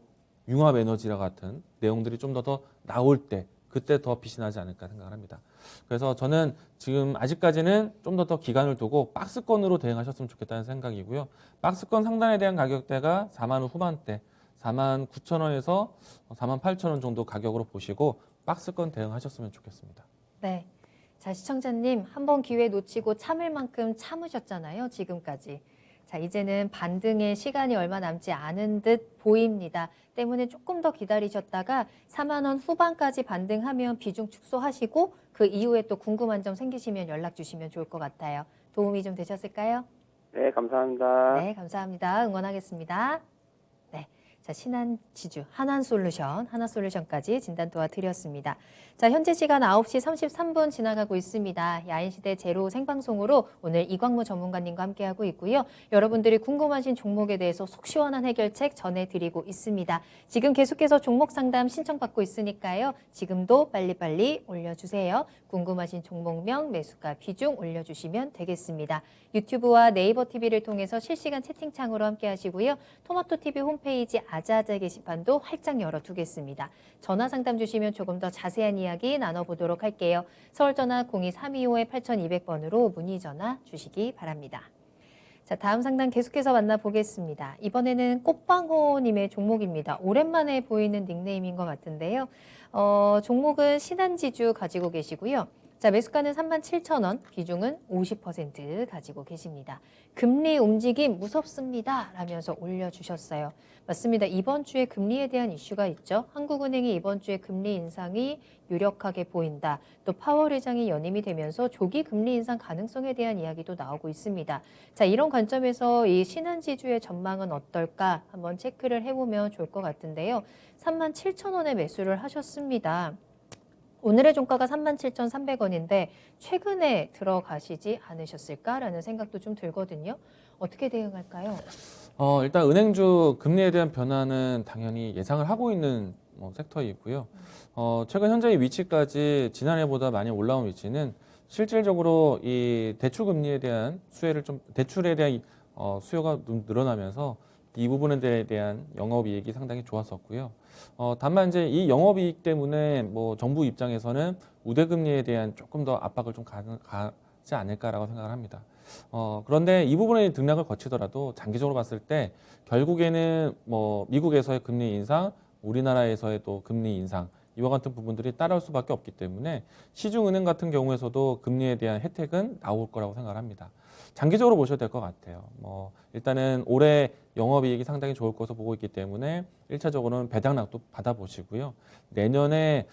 융합 에너지와 같은 내용들이 좀 더 나올 때, 그때 더 빛이 나지 않을까 생각을 합니다. 그래서 저는 지금 아직까지는 좀 더 기간을 두고 박스권으로 대응하셨으면 좋겠다는 생각이고요. 박스권 상단에 대한 가격대가 4만 원 후반대, 4만 9천 원에서 4만 8천 원 정도 가격으로 보시고 박스권 대응하셨으면 좋겠습니다. 네. 자, 시청자님, 한번 기회 놓치고 참을 만큼 참으셨잖아요, 지금까지. 자, 이제는 반등의 시간이 얼마 남지 않은 듯 보입니다. 때문에 조금 더 기다리셨다가 4만 원 후반까지 반등하면 비중 축소하시고 그 이후에 또 궁금한 점 생기시면 연락 주시면 좋을 것 같아요. 도움이 좀 되셨을까요? 네, 감사합니다. 네, 감사합니다. 응원하겠습니다. 네. 자, 신한지주, 하나솔루션, 하나솔루션까지 진단 도와드렸습니다. 자, 현재 시간 9시 33분 지나가고 있습니다. 야인시대 제로 생방송으로 오늘 이광무 전문가님과 함께하고 있고요. 여러분들이 궁금하신 종목에 대해서 속 시원한 해결책 전해드리고 있습니다. 지금 계속해서 종목 상담 신청받고 있으니까요. 지금도 빨리빨리 올려주세요. 궁금하신 종목명, 매수가, 비중 올려주시면 되겠습니다. 유튜브와 네이버 TV를 통해서 실시간 채팅창으로 함께 하시고요. 토마토 TV 홈페이지 아자아자 게시판도 활짝 열어두겠습니다. 전화 상담 주시면 조금 더 자세한 이야기 나눠보도록 할게요. 서울 전화 02-325-8200번으로 문의 전화 주시기 바랍니다. 자, 다음 상담 계속해서 만나보겠습니다. 이번에는 꽃방호님의 종목입니다. 오랜만에 보이는 닉네임인 것 같은데요. 종목은 신한지주 가지고 계시고요. 자, 매수가는 37,000원, 비중은 50% 가지고 계십니다. 금리 움직임 무섭습니다 라면서 올려주셨어요. 맞습니다. 이번 주에 금리에 대한 이슈가 있죠. 한국은행이 이번 주에 금리 인상이 유력하게 보인다. 또 파월 의장이 연임이 되면서 조기 금리 인상 가능성에 대한 이야기도 나오고 있습니다. 자, 이런 관점에서 이 신한지주의 전망은 어떨까 한번 체크를 해보면 좋을 것 같은데요. 37,000원에 매수를 하셨습니다. 오늘의 종가가 37,300원인데 최근에 들어가시지 않으셨을까라는 생각도 좀 들거든요. 어떻게 대응할까요? 일단 은행주 금리에 대한 변화는 당연히 예상을 하고 있는 섹터이고요. 최근 현재의 위치까지 지난해보다 많이 올라온 위치는 실질적으로 이 대출 금리에 대한 대출에 대한 수요가 좀 늘어나면서 이 부분에 대한 영업이익이 상당히 좋았었고요. 다만 이제 이 영업이익 때문에 정부 입장에서는 우대금리에 대한 조금 더 압박을 좀 가지 않을까라고 생각을 합니다. 그런데 이 부분의 등락을 거치더라도 장기적으로 봤을 때 결국에는 미국에서의 금리 인상, 우리나라에서의 또 금리 인상 이와 같은 부분들이 따라올 수밖에 없기 때문에 시중은행 같은 경우에서도 금리에 대한 혜택은 나올 거라고 생각을 합니다. 장기적으로 보셔야 될 것 같아요. 일단은 올해 영업이익이 상당히 좋을 것으로 보고 있기 때문에 1차적으로는 배당락도 받아보시고요. 내년에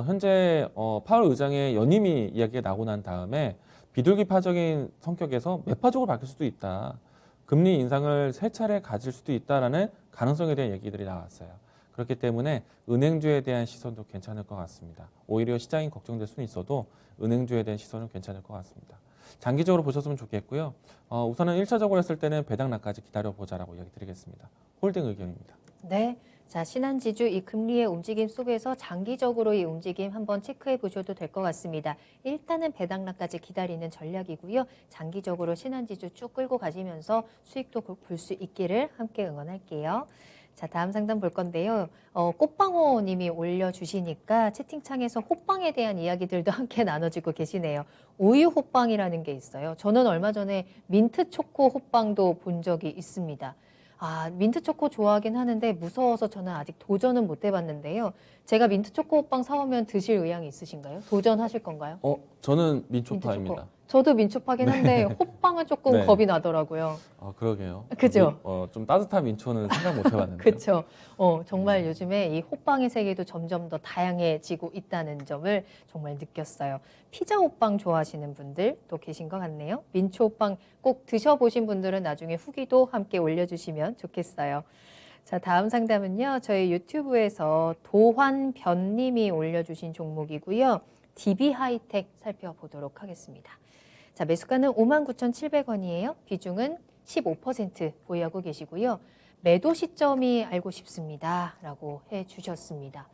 현재 파월 의장의 연임이 이야기가 나고 난 다음에 비둘기파적인 성격에서 매파적으로 바뀔 수도 있다. 금리 인상을 3차례 가질 수도 있다라는 가능성에 대한 얘기들이 나왔어요. 그렇기 때문에 은행주에 대한 시선도 괜찮을 것 같습니다. 오히려 시장이 걱정될 수는 있어도 은행주에 대한 시선은 괜찮을 것 같습니다. 장기적으로 보셨으면 좋겠고요. 우선은 1차적으로 했을 때는 배당락까지 기다려보자라고 이야기 드리겠습니다. 홀딩 의견입니다. 네. 자, 신한지주 이 금리의 움직임 속에서 장기적으로 이 움직임 한번 체크해 보셔도 될 것 같습니다. 일단은 배당락까지 기다리는 전략이고요. 장기적으로 신한지주 쭉 끌고 가시면서 수익도 볼 수 있기를 함께 응원할게요. 자, 다음 상담 볼 건데요. 꽃방호 님이 올려주시니까 채팅창에서 호빵에 대한 이야기들도 함께 나눠주고 계시네요. 우유 호빵이라는 게 있어요. 저는 얼마 전에 민트 초코 호빵도 본 적이 있습니다. 아, 민트 초코 좋아하긴 하는데 무서워서 저는 아직 도전은 못 해봤는데요. 제가 민트 초코 호빵 사오면 드실 의향이 있으신가요? 도전하실 건가요? 저는 민초파입니다. 민트 초코. 저도 민초파긴 한데 호빵은 조금 네. 겁이 나더라고요. 그러게요. 그죠? 좀 따뜻한 민초는 생각 못 해봤는데요. 그렇죠. 정말 요즘에 이 호빵의 세계도 점점 더 다양해지고 있다는 점을 정말 느꼈어요. 피자 호빵 좋아하시는 분들 또 계신 것 같네요. 민초 호빵 꼭 드셔보신 분들은 나중에 후기도 함께 올려주시면 좋겠어요. 자, 다음 상담은요. 저희 유튜브에서 도환변님이 올려주신 종목이고요. DB하이텍 살펴보도록 하겠습니다. 자, 매수가는 59,700원이에요. 비중은 15% 보유하고 계시고요. 매도 시점이 알고 싶습니다. 라고 해주셨습니다.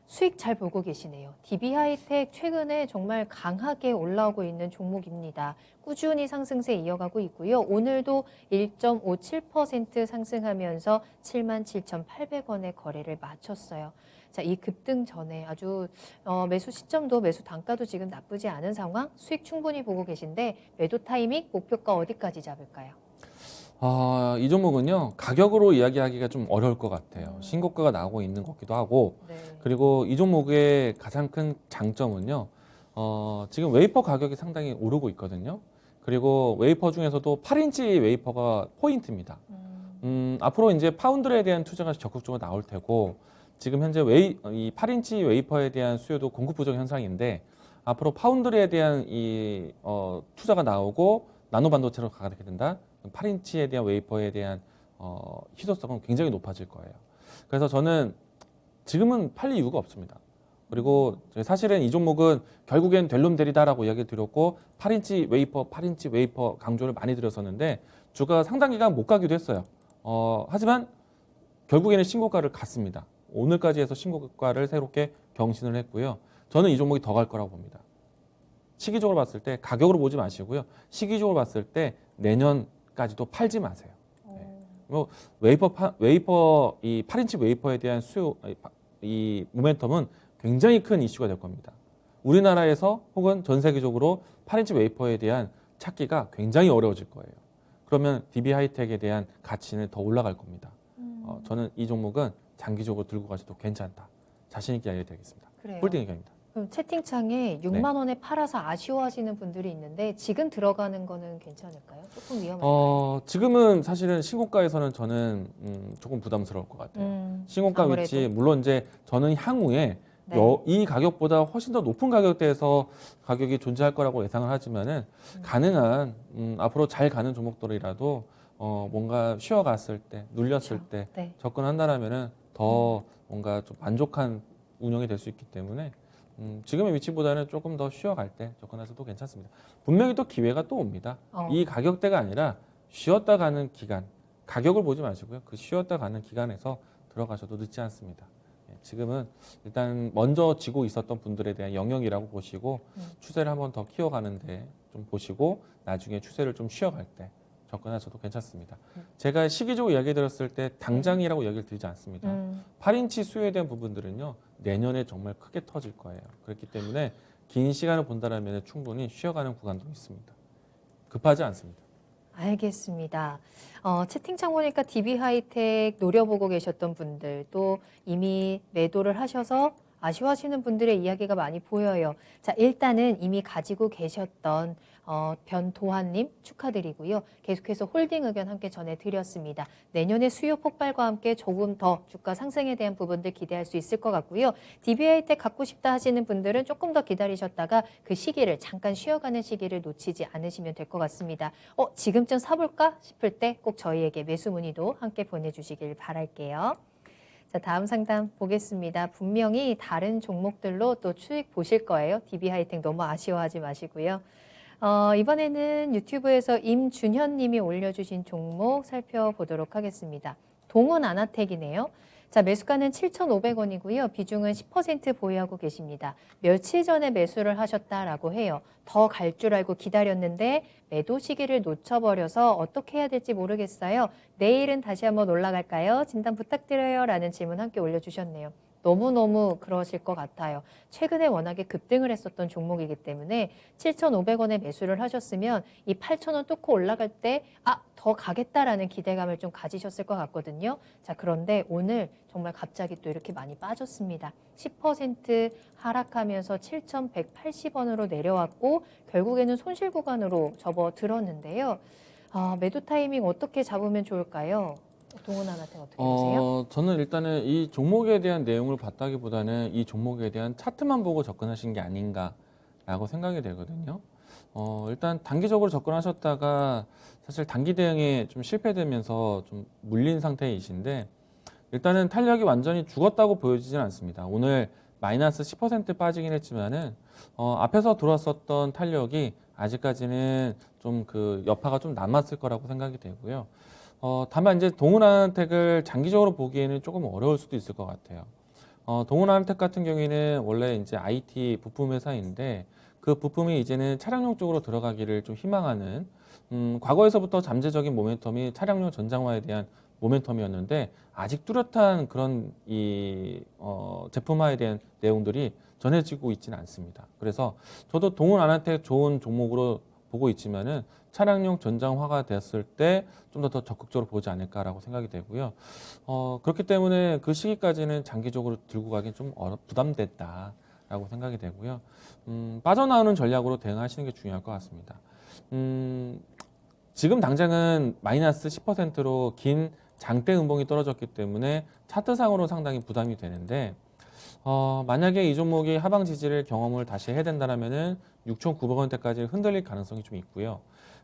수익 잘 보고 계시네요. DB하이텍 최근에 정말 강하게 올라오고 있는 종목입니다. 꾸준히 상승세 이어가고 있고요. 오늘도 1.57% 상승하면서 77,800원의 거래를 마쳤어요. 자, 이 급등 전에 아주 매수 시점도 매수 단가도 지금 나쁘지 않은 상황, 수익 충분히 보고 계신데 매도 타이밍, 목표가 어디까지 잡을까요? 이 종목은요, 가격으로 이야기하기가 좀 어려울 것 같아요. 신고가가 나오고 있는 것 같기도 하고, 네. 그리고 이 종목의 가장 큰 장점은요, 지금 웨이퍼 가격이 상당히 오르고 있거든요. 그리고 웨이퍼 중에서도 8인치 웨이퍼가 포인트입니다. 앞으로 이제 파운드에 대한 투자가 적극적으로 나올 테고, 지금 현재 이 8인치 웨이퍼에 대한 수요도 공급 부족 현상인데, 앞으로 파운드에 대한 투자가 나오고 나노 반도체로 가게 된다. 8인치에 대한 웨이퍼에 대한 희소성은 굉장히 높아질 거예요. 그래서 저는 지금은 팔릴 이유가 없습니다. 그리고 사실은 이 종목은 결국엔 될 놈 되리다라고 이야기를 드렸고 8인치 웨이퍼 강조를 많이 드렸었는데 주가가 상당 기간 못 가기도 했어요. 하지만 결국에는 신고가를 갔습니다. 오늘까지 해서 신고가를 새롭게 경신을 했고요. 저는 이 종목이 더 갈 거라고 봅니다. 시기적으로 봤을 때 가격으로 보지 마시고요. 시기적으로 봤을 때 내년까지도 팔지 마세요. 뭐 웨이퍼 이 8인치 웨이퍼에 대한 수요 이 모멘텀은 굉장히 큰 이슈가 될 겁니다. 우리나라에서 혹은 전 세계적으로 8인치 웨이퍼에 대한 찾기가 굉장히 어려워질 거예요. 그러면 DB 하이텍에 대한 가치는 더 올라갈 겁니다. 저는 이 종목은 장기적으로 들고 가셔도 괜찮다. 자신 있게 알려드리겠습니다. 그래요. 홀딩 의견입니다. 그럼 채팅창에 6만 원에 팔아서 아쉬워하시는 분들이 있는데 지금 들어가는 거는 괜찮을까요? 조금 위험할까요? 지금은 사실은 신고가에서는 저는 조금 부담스러울 것 같아요. 신고가 아무래도. 위치 물론 이제 저는 향후에 네. 이 가격보다 훨씬 더 높은 가격대에서 가격이 존재할 거라고 예상을 하지만은 가능한 앞으로 잘 가는 종목들이라도 뭔가 쉬어갔을 때 눌렸을 그렇죠. 때 네. 접근한다라면은 더 뭔가 좀 만족한 운영이 될 수 있기 때문에 지금의 위치보다는 조금 더 쉬어갈 때 접근해서도 괜찮습니다. 분명히 또 기회가 또 옵니다. 이 가격대가 아니라 쉬었다 가는 기간, 가격을 보지 마시고요. 그 쉬었다 가는 기간에서 들어가셔도 늦지 않습니다. 지금은 일단 먼저 지고 있었던 분들에 대한 영역이라고 보시고 추세를 한번 더 키워가는데 좀 보시고 나중에 추세를 좀 쉬어갈 때 접근하셔도 괜찮습니다. 제가 시기적으로 이야기 드렸을 때 당장이라고 이야기를 드리지 않습니다. 8인치 수요에 대한 부분들은요. 내년에 정말 크게 터질 거예요. 그렇기 때문에 긴 시간을 본다면 충분히 쉬어가는 구간도 있습니다. 급하지 않습니다. 알겠습니다. 채팅창 보니까 DB 하이텍 노려보고 계셨던 분들 또 이미 매도를 하셔서 아쉬워하시는 분들의 이야기가 많이 보여요. 자, 일단은 이미 가지고 계셨던 변도환님 축하드리고요. 계속해서 홀딩 의견 함께 전해드렸습니다. 내년에 수요 폭발과 함께 조금 더 주가 상승에 대한 부분들 기대할 수 있을 것 같고요. DB하이텍 갖고 싶다 하시는 분들은 조금 더 기다리셨다가 그 시기를 잠깐 쉬어가는 시기를 놓치지 않으시면 될 것 같습니다. 지금쯤 사볼까 싶을 때 꼭 저희에게 매수 문의도 함께 보내주시길 바랄게요. 자, 다음 상담 보겠습니다. 분명히 다른 종목들로 또 수익 보실 거예요. DB하이텍 너무 아쉬워하지 마시고요. 이번에는 유튜브에서 임준현 님이 올려주신 종목 살펴보도록 하겠습니다. 동은 아나텍이네요. 자, 매수가는 7,500원이고요. 비중은 10% 보유하고 계십니다. 며칠 전에 매수를 하셨다라고 해요. 더 갈 줄 알고 기다렸는데 매도 시기를 놓쳐버려서 어떻게 해야 될지 모르겠어요. 내일은 다시 한번 올라갈까요? 진단 부탁드려요. 라는 질문 함께 올려주셨네요. 너무너무 그러실 것 같아요. 최근에 워낙에 급등을 했었던 종목이기 때문에 7,500원에 매수를 하셨으면 이 8,000원 뚫고 올라갈 때 더 가겠다라는 기대감을 좀 가지셨을 것 같거든요. 자, 그런데 오늘 정말 갑자기 또 이렇게 많이 빠졌습니다. 10% 하락하면서 7,180원으로 내려왔고 결국에는 손실 구간으로 접어들었는데요. 매도 타이밍 어떻게 잡으면 좋을까요? 동은 아나텍 어떻게 보세요? 저는 일단은 이 종목에 대한 내용을 봤다기보다는 이 종목에 대한 차트만 보고 접근하신 게 아닌가라고 생각이 되거든요. 일단 단기적으로 접근하셨다가 사실 단기 대응에 좀 실패되면서 좀 물린 상태이신데 일단은 탄력이 완전히 죽었다고 보여지진 않습니다. 오늘 마이너스 10% 빠지긴 했지만은 앞에서 들어왔었던 탄력이 아직까지는 좀 그 여파가 좀 남았을 거라고 생각이 되고요. 다만 이제 동은아나텍을 장기적으로 보기에는 조금 어려울 수도 있을 것 같아요. 동은아나텍 같은 경우에는 원래 이제 IT 부품 회사인데 그 부품이 이제는 차량용 쪽으로 들어가기를 좀 희망하는 과거에서부터 잠재적인 모멘텀이 차량용 전장화에 대한 모멘텀이었는데 아직 뚜렷한 그런 제품화에 대한 내용들이 전해지고 있지는 않습니다. 그래서 저도 동은아나텍 좋은 종목으로 보고 있지만은 차량용 전장화가 됐을 때 좀 더 적극적으로 보지 않을까라고 생각이 되고요. 그렇기 때문에 그 시기까지는 장기적으로 들고 가긴 좀 부담됐다. 라고 생각이 되고요. 빠져나오는 전략으로 대응하시는 게 중요할 것 같습니다. 지금 당장은 마이너스 10%로 긴 장대 음봉이 떨어졌기 때문에 차트상으로 상당히 부담이 되는데 만약에 이 종목이 하방 지지를 경험을 다시 해야 된다면은 6,900원대까지 흔들릴 가능성이 좀 있고요.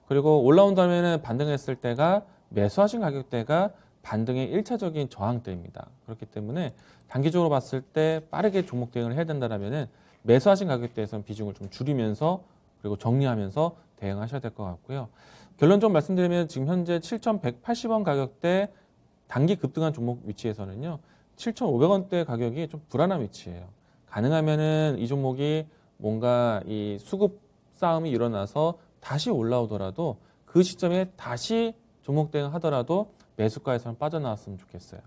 그리고 올라온다면은 반등했을 때가 매수하신 가격대가 반등의 1차적인 저항대입니다. 그렇기 때문에 단기적으로 봤을 때 빠르게 종목 대응을 해야 된다면은 매수하신 가격대에서는 비중을 좀 줄이면서 그리고 정리하면서 대응하셔야 될 것 같고요. 결론적으로 말씀드리면 지금 현재 7,180원 가격대 단기 급등한 종목 위치에서는요. 7,500원대 가격이 좀 불안한 위치예요. 가능하면은 이 종목이 뭔가 이 수급 싸움이 일어나서 다시 올라오더라도 그 시점에 다시 종목 대응 하더라도 매수가에서는 빠져나왔으면 좋겠어요.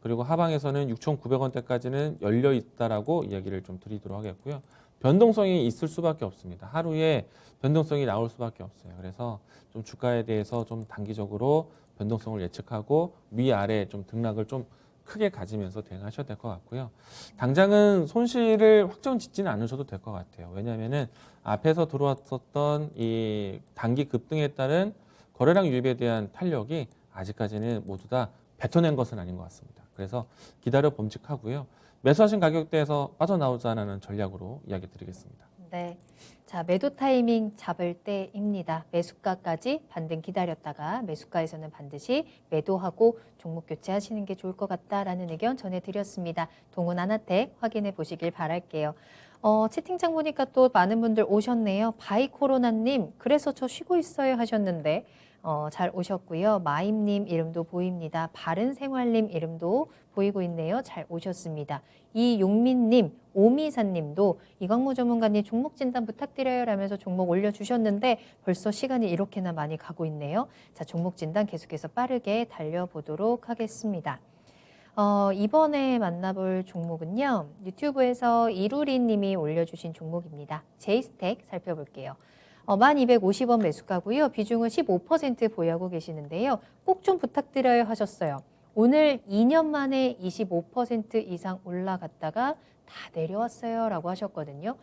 그리고 하방에서는 6,900원대까지는 열려 있다라고 이야기를 좀 드리도록 하겠고요. 변동성이 있을 수밖에 없습니다. 하루에 변동성이 나올 수밖에 없어요. 그래서 좀 주가에 대해서 좀 단기적으로 변동성을 예측하고 위아래 좀 등락을 좀 크게 가지면서 대응하셔야 될 것 같고요. 당장은 손실을 확정 짓지는 않으셔도 될 것 같아요. 왜냐하면은 앞에서 들어왔었던 이 단기 급등에 따른 거래량 유입에 대한 탄력이 아직까지는 모두 다 뱉어낸 것은 아닌 것 같습니다. 그래서 기다려 범직하고요. 매수하신 가격대에서 빠져나오자는 전략으로 이야기 드리겠습니다. 네. 자, 매도 타이밍 잡을 때입니다. 매수가까지 반등 기다렸다가 매수가에서는 반드시 매도하고 종목 교체하시는 게 좋을 것 같다라는 의견 전해드렸습니다. 동훈 아나텍 확인해 보시길 바랄게요. 채팅창 보니까 또 많은 분들 오셨네요. 바이코로나님, 그래서 저 쉬고 있어요 하셨는데 잘 오셨고요. 마임님 이름도 보입니다. 바른생활님 이름도 보이고 있네요. 잘 오셨습니다. 이용민님, 오미사님도 이광무 전문가님 종목 진단 부탁드려요 라면서 종목 올려주셨는데 벌써 시간이 이렇게나 많이 가고 있네요. 자, 종목 진단 계속해서 빠르게 달려보도록 하겠습니다. 이번에 만나볼 종목은요. 유튜브에서 이루리 님이 올려주신 종목입니다. 제이스텍 살펴볼게요. 1250원 매수가고요. 비중은 15% 보유하고 계시는데요. 꼭 좀 부탁드려요 하셨어요. 오늘 2년 만에 25% 이상 올라갔다가 다 내려왔어요 라고 하셨거든요.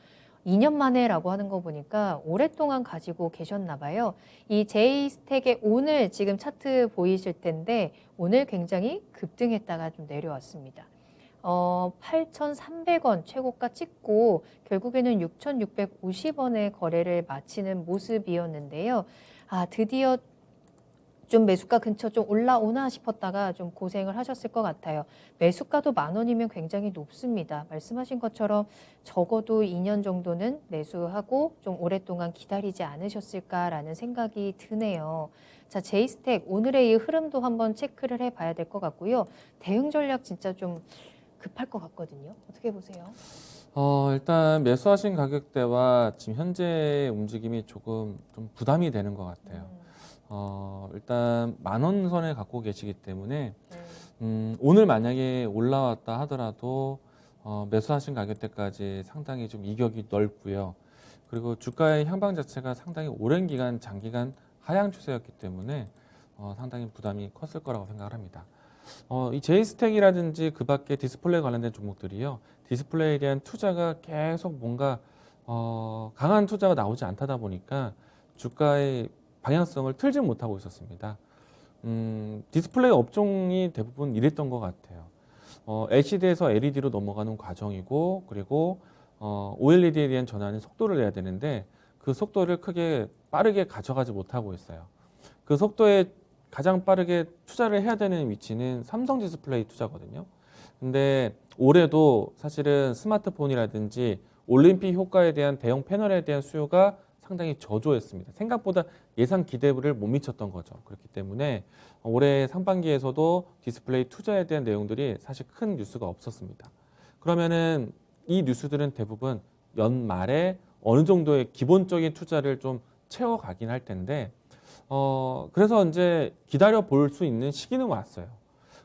2년 만에 라고 하는 거 보니까 오랫동안 가지고 계셨나 봐요. 이 제이스텍의 오늘 지금 차트 보이실 텐데 오늘 굉장히 급등했다가 좀 내려왔습니다. 8,300원 최고가 찍고 결국에는 6,650원에 거래를 마치는 모습이었는데요. 드디어 좀 매수가 근처 좀 올라오나 싶었다가 좀 고생을 하셨을 것 같아요. 매수가도 10,000원이면 굉장히 높습니다. 말씀하신 것처럼 적어도 2년 정도는 매수하고 좀 오랫동안 기다리지 않으셨을까라는 생각이 드네요. 자, 제이스텍 오늘의 이 흐름도 한번 체크를 해봐야 될 것 같고요. 대응 전략 진짜 좀 급할 것 같거든요. 어떻게 보세요? 일단 매수하신 가격대와 지금 현재 움직임이 조금 좀 부담이 되는 것 같아요. 일단 10,000원 선에 갖고 계시기 때문에 오늘 만약에 올라왔다 하더라도 매수하신 가격대까지 상당히 좀 이격이 넓고요. 그리고 주가의 향방 자체가 상당히 오랜 기간 장기간 하향 추세였기 때문에 상당히 부담이 컸을 거라고 생각을 합니다. 이 제이스텍이라든지 그 밖에 디스플레이 관련된 종목들이요. 디스플레이에 대한 투자가 계속 뭔가 강한 투자가 나오지 않다 보니까 주가의 방향성을 틀지 못하고 있었습니다. 디스플레이 업종이 대부분 이랬던 것 같아요. LCD에서 LED로 넘어가는 과정이고 그리고 OLED에 대한 전환의 속도를 내야 되는데 그 속도를 크게 빠르게 가져가지 못하고 있어요. 그 속도에 가장 빠르게 투자를 해야 되는 위치는 삼성 디스플레이 투자거든요. 근데 올해도 사실은 스마트폰이라든지 올림픽 효과에 대한 대형 패널에 대한 수요가 상당히 저조했습니다. 생각보다 예상 기대를 못 미쳤던 거죠. 그렇기 때문에 올해 상반기에서도 디스플레이 투자에 대한 내용들이 사실 큰 뉴스가 없었습니다. 그러면은 이 뉴스들은 대부분 연말에 어느 정도의 기본적인 투자를 좀 채워가긴 할 텐데 그래서 이제 기다려 볼 수 있는 시기는 왔어요.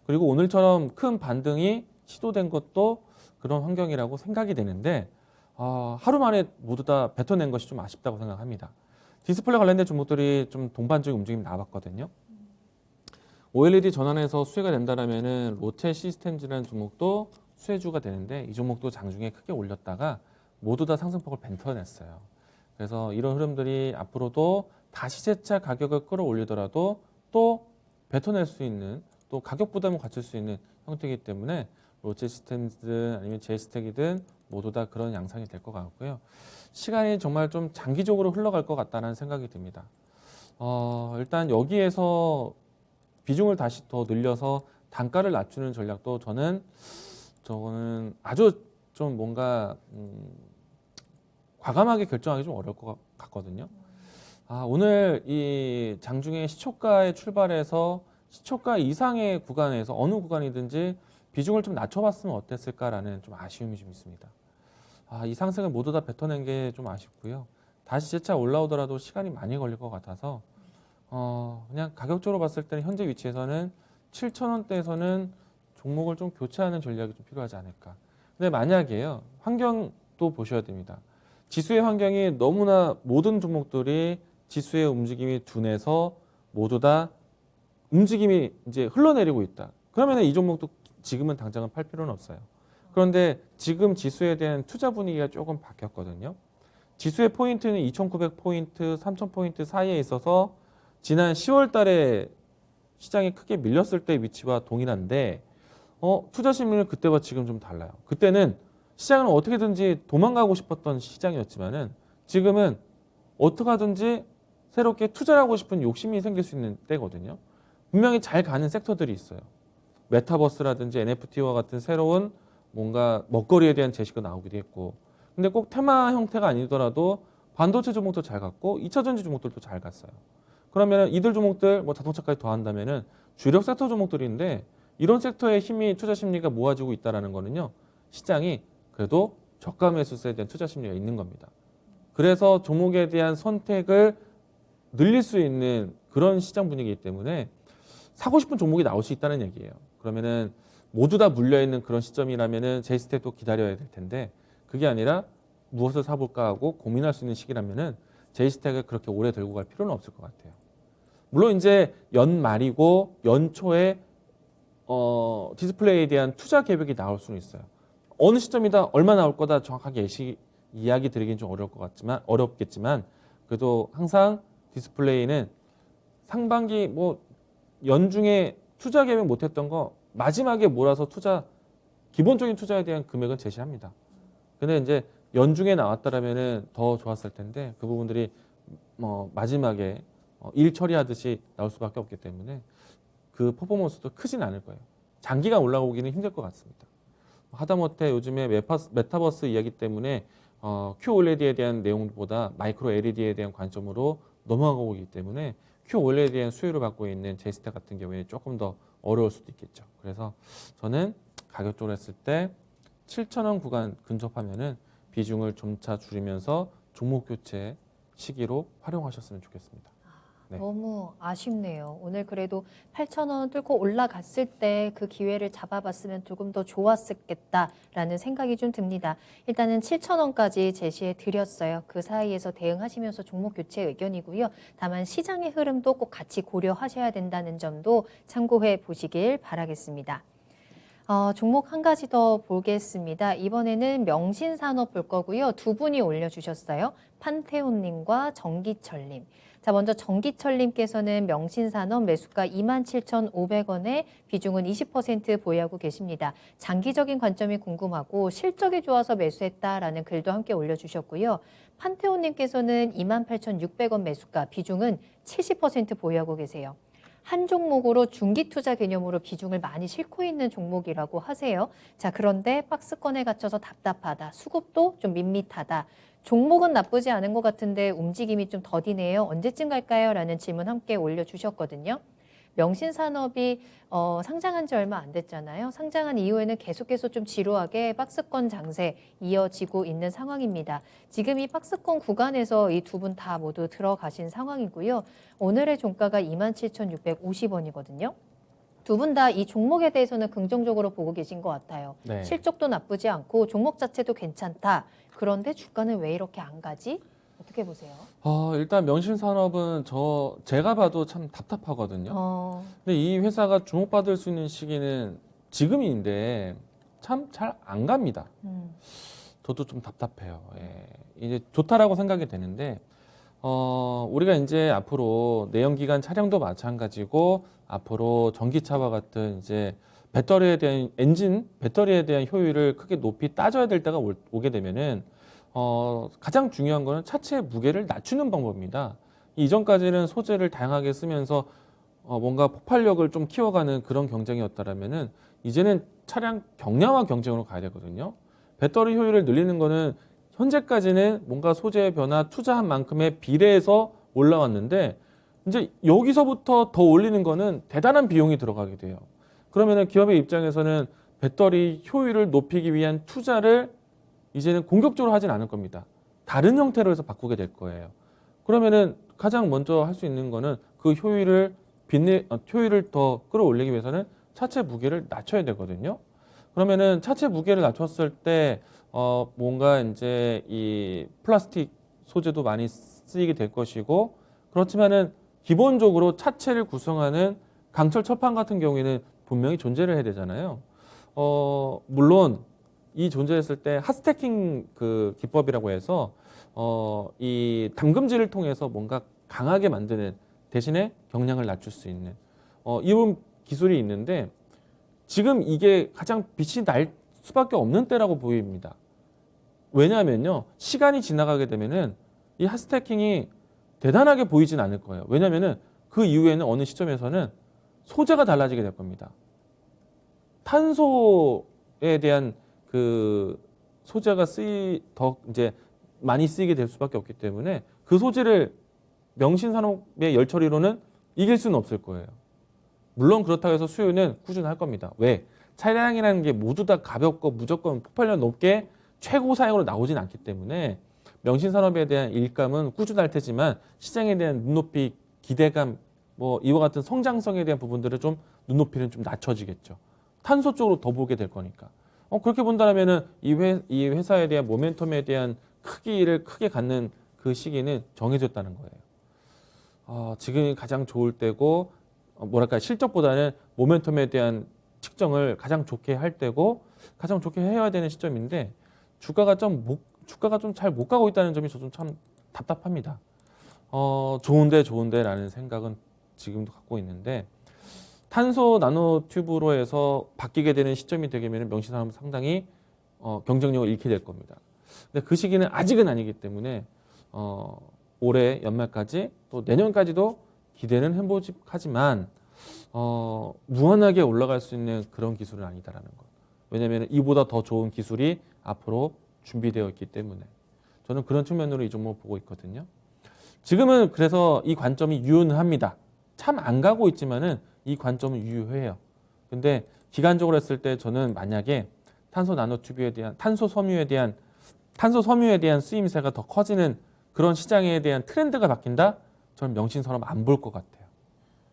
그리고 오늘처럼 큰 반등이 시도된 것도 그런 환경이라고 생각이 되는데 하루 만에 모두 다 뱉어낸 것이 좀 아쉽다고 생각합니다. 디스플레이 관련된 종목들이 좀 동반적인 움직임이 나왔거든요. OLED 전환해서 수혜가 된다라면은 롯데 시스템즈라는 종목도 수혜주가 되는데 이 종목도 장중에 크게 올렸다가 모두 다 상승폭을 뱉어냈어요. 그래서 이런 흐름들이 앞으로도 다시 재차 가격을 끌어올리더라도 또 뱉어낼 수 있는 또 가격 부담을 갖출 수 있는 형태이기 때문에 롯데 시스템이든 아니면 제이스텍이든 모두 다 그런 양상이 될 것 같고요. 시간이 정말 좀 장기적으로 흘러갈 것 같다는 생각이 듭니다. 일단 여기에서 비중을 다시 더 늘려서 단가를 낮추는 전략도 저는 아주 좀 뭔가 과감하게 결정하기 좀 어려울 것 같거든요. 오늘 이 장중에 시초가에 출발해서 시초가 이상의 구간에서 어느 구간이든지 비중을 좀 낮춰봤으면 어땠을까라는 좀 아쉬움이 좀 있습니다. 이 상승을 모두 다 뱉어낸 게 좀 아쉽고요. 다시 재차 올라오더라도 시간이 많이 걸릴 것 같아서 그냥 가격적으로 봤을 때는 현재 위치에서는 7,000원대에서는 종목을 좀 교체하는 전략이 좀 필요하지 않을까. 근데 만약에요, 환경도 보셔야 됩니다. 지수의 환경이 너무나 모든 종목들이 지수의 움직임이 둔해서 모두 다 움직임이 이제 흘러내리고 있다. 그러면 이 종목도 지금은 당장은 팔 필요는 없어요. 그런데 지금 지수에 대한 투자 분위기가 조금 바뀌었거든요. 지수의 포인트는 2,900포인트, 3,000포인트 사이에 있어서 지난 10월 달에 시장이 크게 밀렸을 때 위치와 동일한데 투자 심리는 그때와 지금 좀 달라요. 그때는 시장은 어떻게든지 도망가고 싶었던 시장이었지만은 지금은 어떻게 하든지 새롭게 투자를 하고 싶은 욕심이 생길 수 있는 때거든요. 분명히 잘 가는 섹터들이 있어요. 메타버스라든지 NFT와 같은 새로운 뭔가 먹거리에 대한 제시가 나오기도 했고, 근데 꼭 테마 형태가 아니더라도 반도체 종목도 잘 갔고 2차 전지 종목들도 잘 갔어요. 그러면 이들 종목들 뭐 자동차까지 더한다면은 주력 섹터 종목들인데 이런 섹터의 힘이 투자 심리가 모아지고 있다라는 거는요, 시장이 그래도 저가 매수세에 대한 투자 심리가 있는 겁니다. 그래서 종목에 대한 선택을 늘릴 수 있는 그런 시장 분위기이기 때문에 사고 싶은 종목이 나올 수 있다는 얘기예요. 그러면은 모두 다 물려있는 그런 시점이라면은 제이스텍도 기다려야 될 텐데 그게 아니라 무엇을 사볼까 하고 고민할 수 있는 시기라면은 제이스텍을 그렇게 오래 들고 갈 필요는 없을 것 같아요. 물론 이제 연말이고 연초에 디스플레이에 대한 투자 계획이 나올 수는 있어요. 어느 시점이다 얼마 나올 거다 정확하게 이야기 드리긴 좀 어렵겠지만 그래도 항상 디스플레이는 상반기 뭐 연중에 투자 계획 못했던 거 마지막에 몰아서 기본적인 투자에 대한 금액은 제시합니다. 근데 이제 연중에 나왔다라면은 더 좋았을 텐데 그 부분들이 마지막에 일 처리하듯이 나올 수밖에 없기 때문에 그 퍼포먼스도 크진 않을 거예요. 장기간 올라오기는 힘들 것 같습니다. 하다못해 요즘에 메타버스 이야기 때문에 QOLED에 대한 내용보다 마이크로 LED에 대한 관점으로 넘어가고 있기 때문에 QOLED에 대한 수요를 받고 있는 제이스텍 같은 경우에 조금 더 어려울 수도 있겠죠. 그래서 저는 가격적으로 했을 때 7,000원 구간 근접하면은 비중을 점차 줄이면서 종목 교체 시기로 활용하셨으면 좋겠습니다. 네. 너무 아쉽네요. 오늘 그래도 8,000원 뚫고 올라갔을 때 그 기회를 잡아봤으면 조금 더 좋았겠다라는 생각이 좀 듭니다. 일단은 7,000원까지 제시해 드렸어요. 그 사이에서 대응하시면서 종목 교체 의견이고요. 다만 시장의 흐름도 꼭 같이 고려하셔야 된다는 점도 참고해 보시길 바라겠습니다. 종목 한 가지 더 보겠습니다. 이번에는 명신산업 볼 거고요. 두 분이 올려주셨어요. 판테온님과 정기철님. 자, 먼저 정기철님께서는 명신산업 매수가 27,500원에 비중은 20% 보유하고 계십니다. 장기적인 관점이 궁금하고 실적이 좋아서 매수했다라는 글도 함께 올려주셨고요. 판테온님께서는 28,600원 매수가 비중은 70% 보유하고 계세요. 한 종목으로 중기 투자 개념으로 비중을 많이 싣고 있는 종목이라고 하세요. 자, 그런데 박스권에 갇혀서 답답하다. 수급도 좀 밋밋하다. 종목은 나쁘지 않은 것 같은데 움직임이 좀 더디네요. 언제쯤 갈까요? 라는 질문 함께 올려주셨거든요. 명신산업이 상장한 지 얼마 안 됐잖아요. 상장한 이후에는 계속해서 좀 지루하게 박스권 장세 이어지고 있는 상황입니다. 지금 이 박스권 구간에서 이 두 분 다 모두 들어가신 상황이고요. 오늘의 종가가 27,650원이거든요. 두 분 다 이 종목에 대해서는 긍정적으로 보고 계신 것 같아요. 네. 실적도 나쁘지 않고 종목 자체도 괜찮다. 그런데 주가는 왜 이렇게 안 가지? 어떻게 보세요? 일단 명신산업은 제가 봐도 참 답답하거든요. 근데 이 회사가 주목받을 수 있는 시기는 지금인데 참 잘 안 갑니다. 저도 좀 답답해요. 예. 이제 좋다라고 생각이 되는데 우리가 이제 앞으로 내연기관 차량도 마찬가지고 앞으로 전기차와 같은 이제 배터리에 대한 배터리에 대한 효율을 크게 높이 따져야 될 때가 오게 되면은 가장 중요한 거는 차체의 무게를 낮추는 방법입니다. 이전까지는 소재를 다양하게 쓰면서 뭔가 폭발력을 좀 키워가는 그런 경쟁이었다라면은 이제는 차량 경량화 경쟁으로 가야 되거든요. 배터리 효율을 늘리는 거는 현재까지는 뭔가 소재의 변화, 투자한 만큼의 비례해서 올라왔는데 이제 여기서부터 더 올리는 거는 대단한 비용이 들어가게 돼요. 그러면은 기업의 입장에서는 배터리 효율을 높이기 위한 투자를 이제는 공격적으로 하진 않을 겁니다. 다른 형태로 해서 바꾸게 될 거예요. 그러면은 가장 먼저 할 수 있는 거는 그 효율을 더 끌어올리기 위해서는 차체 무게를 낮춰야 되거든요. 그러면은 차체 무게를 낮췄을 때 뭔가 이제 이 플라스틱 소재도 많이 쓰이게 될 것이고 그렇지만은 기본적으로 차체를 구성하는 강철 철판 같은 경우에는 분명히 존재를 해야 되잖아요. 물론 이 존재했을 때 핫스태킹 그 기법이라고 해서 이 담금질을 통해서 뭔가 강하게 만드는 대신에 경량을 낮출 수 있는 이런 기술이 있는데 지금 이게 가장 빛이 날 수밖에 없는 때라고 보입니다. 왜냐하면요, 시간이 지나가게 되면은 이 핫스태킹이 대단하게 보이진 않을 거예요. 왜냐하면은 그 이후에는 어느 시점에서는 소재가 달라지게 될 겁니다. 탄소에 대한 그 소재가 더 이제 많이 쓰이게 될 수밖에 없기 때문에 그 소재를 명신산업의 열처리로는 이길 수는 없을 거예요. 물론 그렇다고 해서 수요는 꾸준할 겁니다. 왜? 차량이라는 게 모두 다 가볍고 무조건 폭발력 높게 최고 사양으로 나오진 않기 때문에 명신산업에 대한 일감은 꾸준할 테지만 시장에 대한 눈높이, 기대감, 뭐 이와 같은 성장성에 대한 부분들을 좀 눈높이는 좀 낮춰지겠죠. 탄소 쪽으로 더 보게 될 거니까. 그렇게 본다면은 이 회사에 대한 모멘텀에 대한 크기를 크게 갖는 그 시기는 정해졌다는 거예요. 지금이 가장 좋을 때고 뭐랄까 실적보다는 모멘텀에 대한 측정을 가장 좋게 할 때고 가장 좋게 해야 되는 시점인데 주가가 좀 잘 못 가고 있다는 점이 저도 참 답답합니다. 좋은데라는 생각은 지금도 갖고 있는데 탄소 나노 튜브로 해서 바뀌게 되는 시점이 되면 명신산업은 상당히 경쟁력을 잃게 될 겁니다. 근데 그 시기는 아직은 아니기 때문에 올해 연말까지 또 내년까지도 기대는 해보직하지만 무한하게 올라갈 수 있는 그런 기술은 아니다라는 것. 왜냐하면 이보다 더 좋은 기술이 앞으로 준비되어 있기 때문에 저는 그런 측면으로 이 종목을 보고 있거든요. 지금은 그래서 이 관점이 유효합니다. 참 안 가고 있지만은 이 관점은 유효해요. 근데 기간적으로 했을 때 저는 만약에 탄소 나노튜브에 대한 탄소 섬유에 대한 쓰임새가 더 커지는 그런 시장에 대한 트렌드가 바뀐다? 저는 명신산업 안 볼 것 같아요.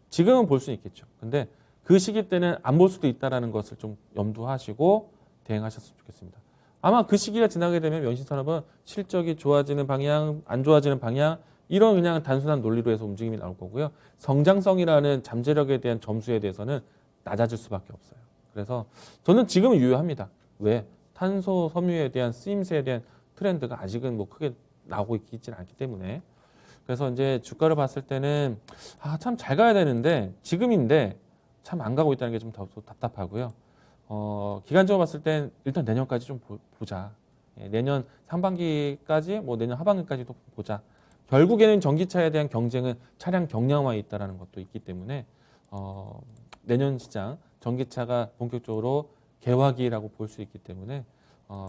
지금은 볼 수 있겠죠. 근데 그 시기 때는 안 볼 수도 있다는 것을 좀 염두하시고 대응하셨으면 좋겠습니다. 아마 그 시기가 지나게 되면 명신산업은 실적이 좋아지는 방향, 안 좋아지는 방향 이런 그냥 단순한 논리로 해서 움직임이 나올 거고요. 성장성이라는 잠재력에 대한 점수에 대해서는 낮아질 수밖에 없어요. 그래서 저는 지금은 유효합니다. 왜? 탄소 섬유에 대한 쓰임새에 대한 트렌드가 아직은 뭐 크게 나오고 있지는 않기 때문에 그래서 이제 주가를 봤을 때는 참 잘 가야 되는데 지금인데 참 안 가고 있다는 게 좀 답답하고요. 기간적으로 봤을 땐 일단 내년까지 좀 보자. 내년 상반기까지 뭐 내년 하반기까지도 보자. 결국에는 전기차에 대한 경쟁은 차량 경량화에 있다는 것도 있기 때문에 내년 시장 전기차가 본격적으로 개화기라고 볼 수 있기 때문에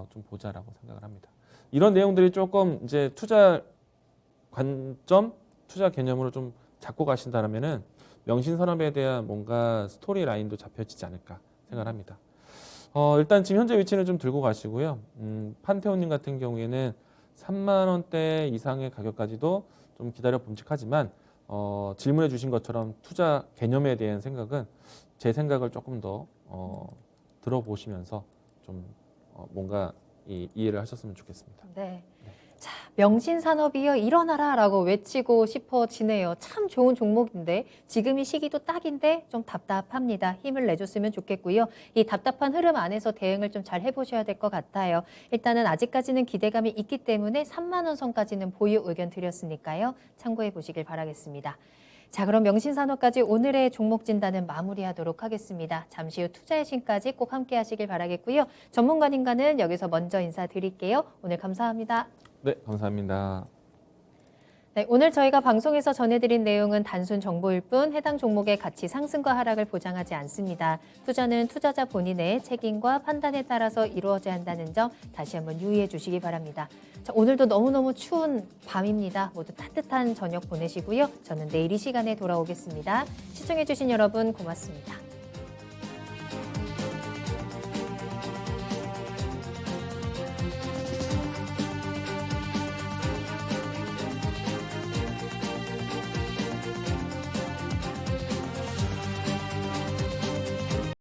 좀 보자라고 생각을 합니다. 이런 내용들이 조금 이제 투자 관점, 투자 개념으로 좀 잡고 가신다면은 명신산업에 대한 뭔가 스토리 라인도 잡혀지지 않을까 생각을 합니다. 일단 지금 현재 위치는 좀 들고 가시고요. 판테온님 같은 경우에는 3만 원대 이상의 가격까지도 좀 기다려 봄직하지만 질문해 주신 것처럼 투자 개념에 대한 생각은 제 생각을 조금 더 들어보시면서 좀 뭔가 이해를 하셨으면 좋겠습니다. 네. 자, 명신산업이여 일어나라라고 외치고 싶어지네요. 참 좋은 종목인데 지금 이 시기도 딱인데 좀 답답합니다. 힘을 내줬으면 좋겠고요. 이 답답한 흐름 안에서 대응을 좀 잘 해보셔야 될 것 같아요. 일단은 아직까지는 기대감이 있기 때문에 3만 원 선까지는 보유 의견 드렸으니까요. 참고해 보시길 바라겠습니다. 자, 그럼 명신산업까지 오늘의 종목 진단은 마무리하도록 하겠습니다. 잠시 후 투자의 신까지 꼭 함께 하시길 바라겠고요. 전문가님과는 여기서 먼저 인사드릴게요. 오늘 감사합니다. 네, 감사합니다. 네, 오늘 저희가 방송에서 전해드린 내용은 단순 정보일 뿐 해당 종목의 가치 상승과 하락을 보장하지 않습니다. 투자는 투자자 본인의 책임과 판단에 따라서 이루어져야 한다는 점 다시 한번 유의해 주시기 바랍니다. 자, 오늘도 너무너무 추운 밤입니다. 모두 따뜻한 저녁 보내시고요. 저는 내일 이 시간에 돌아오겠습니다. 시청해 주신 여러분 고맙습니다.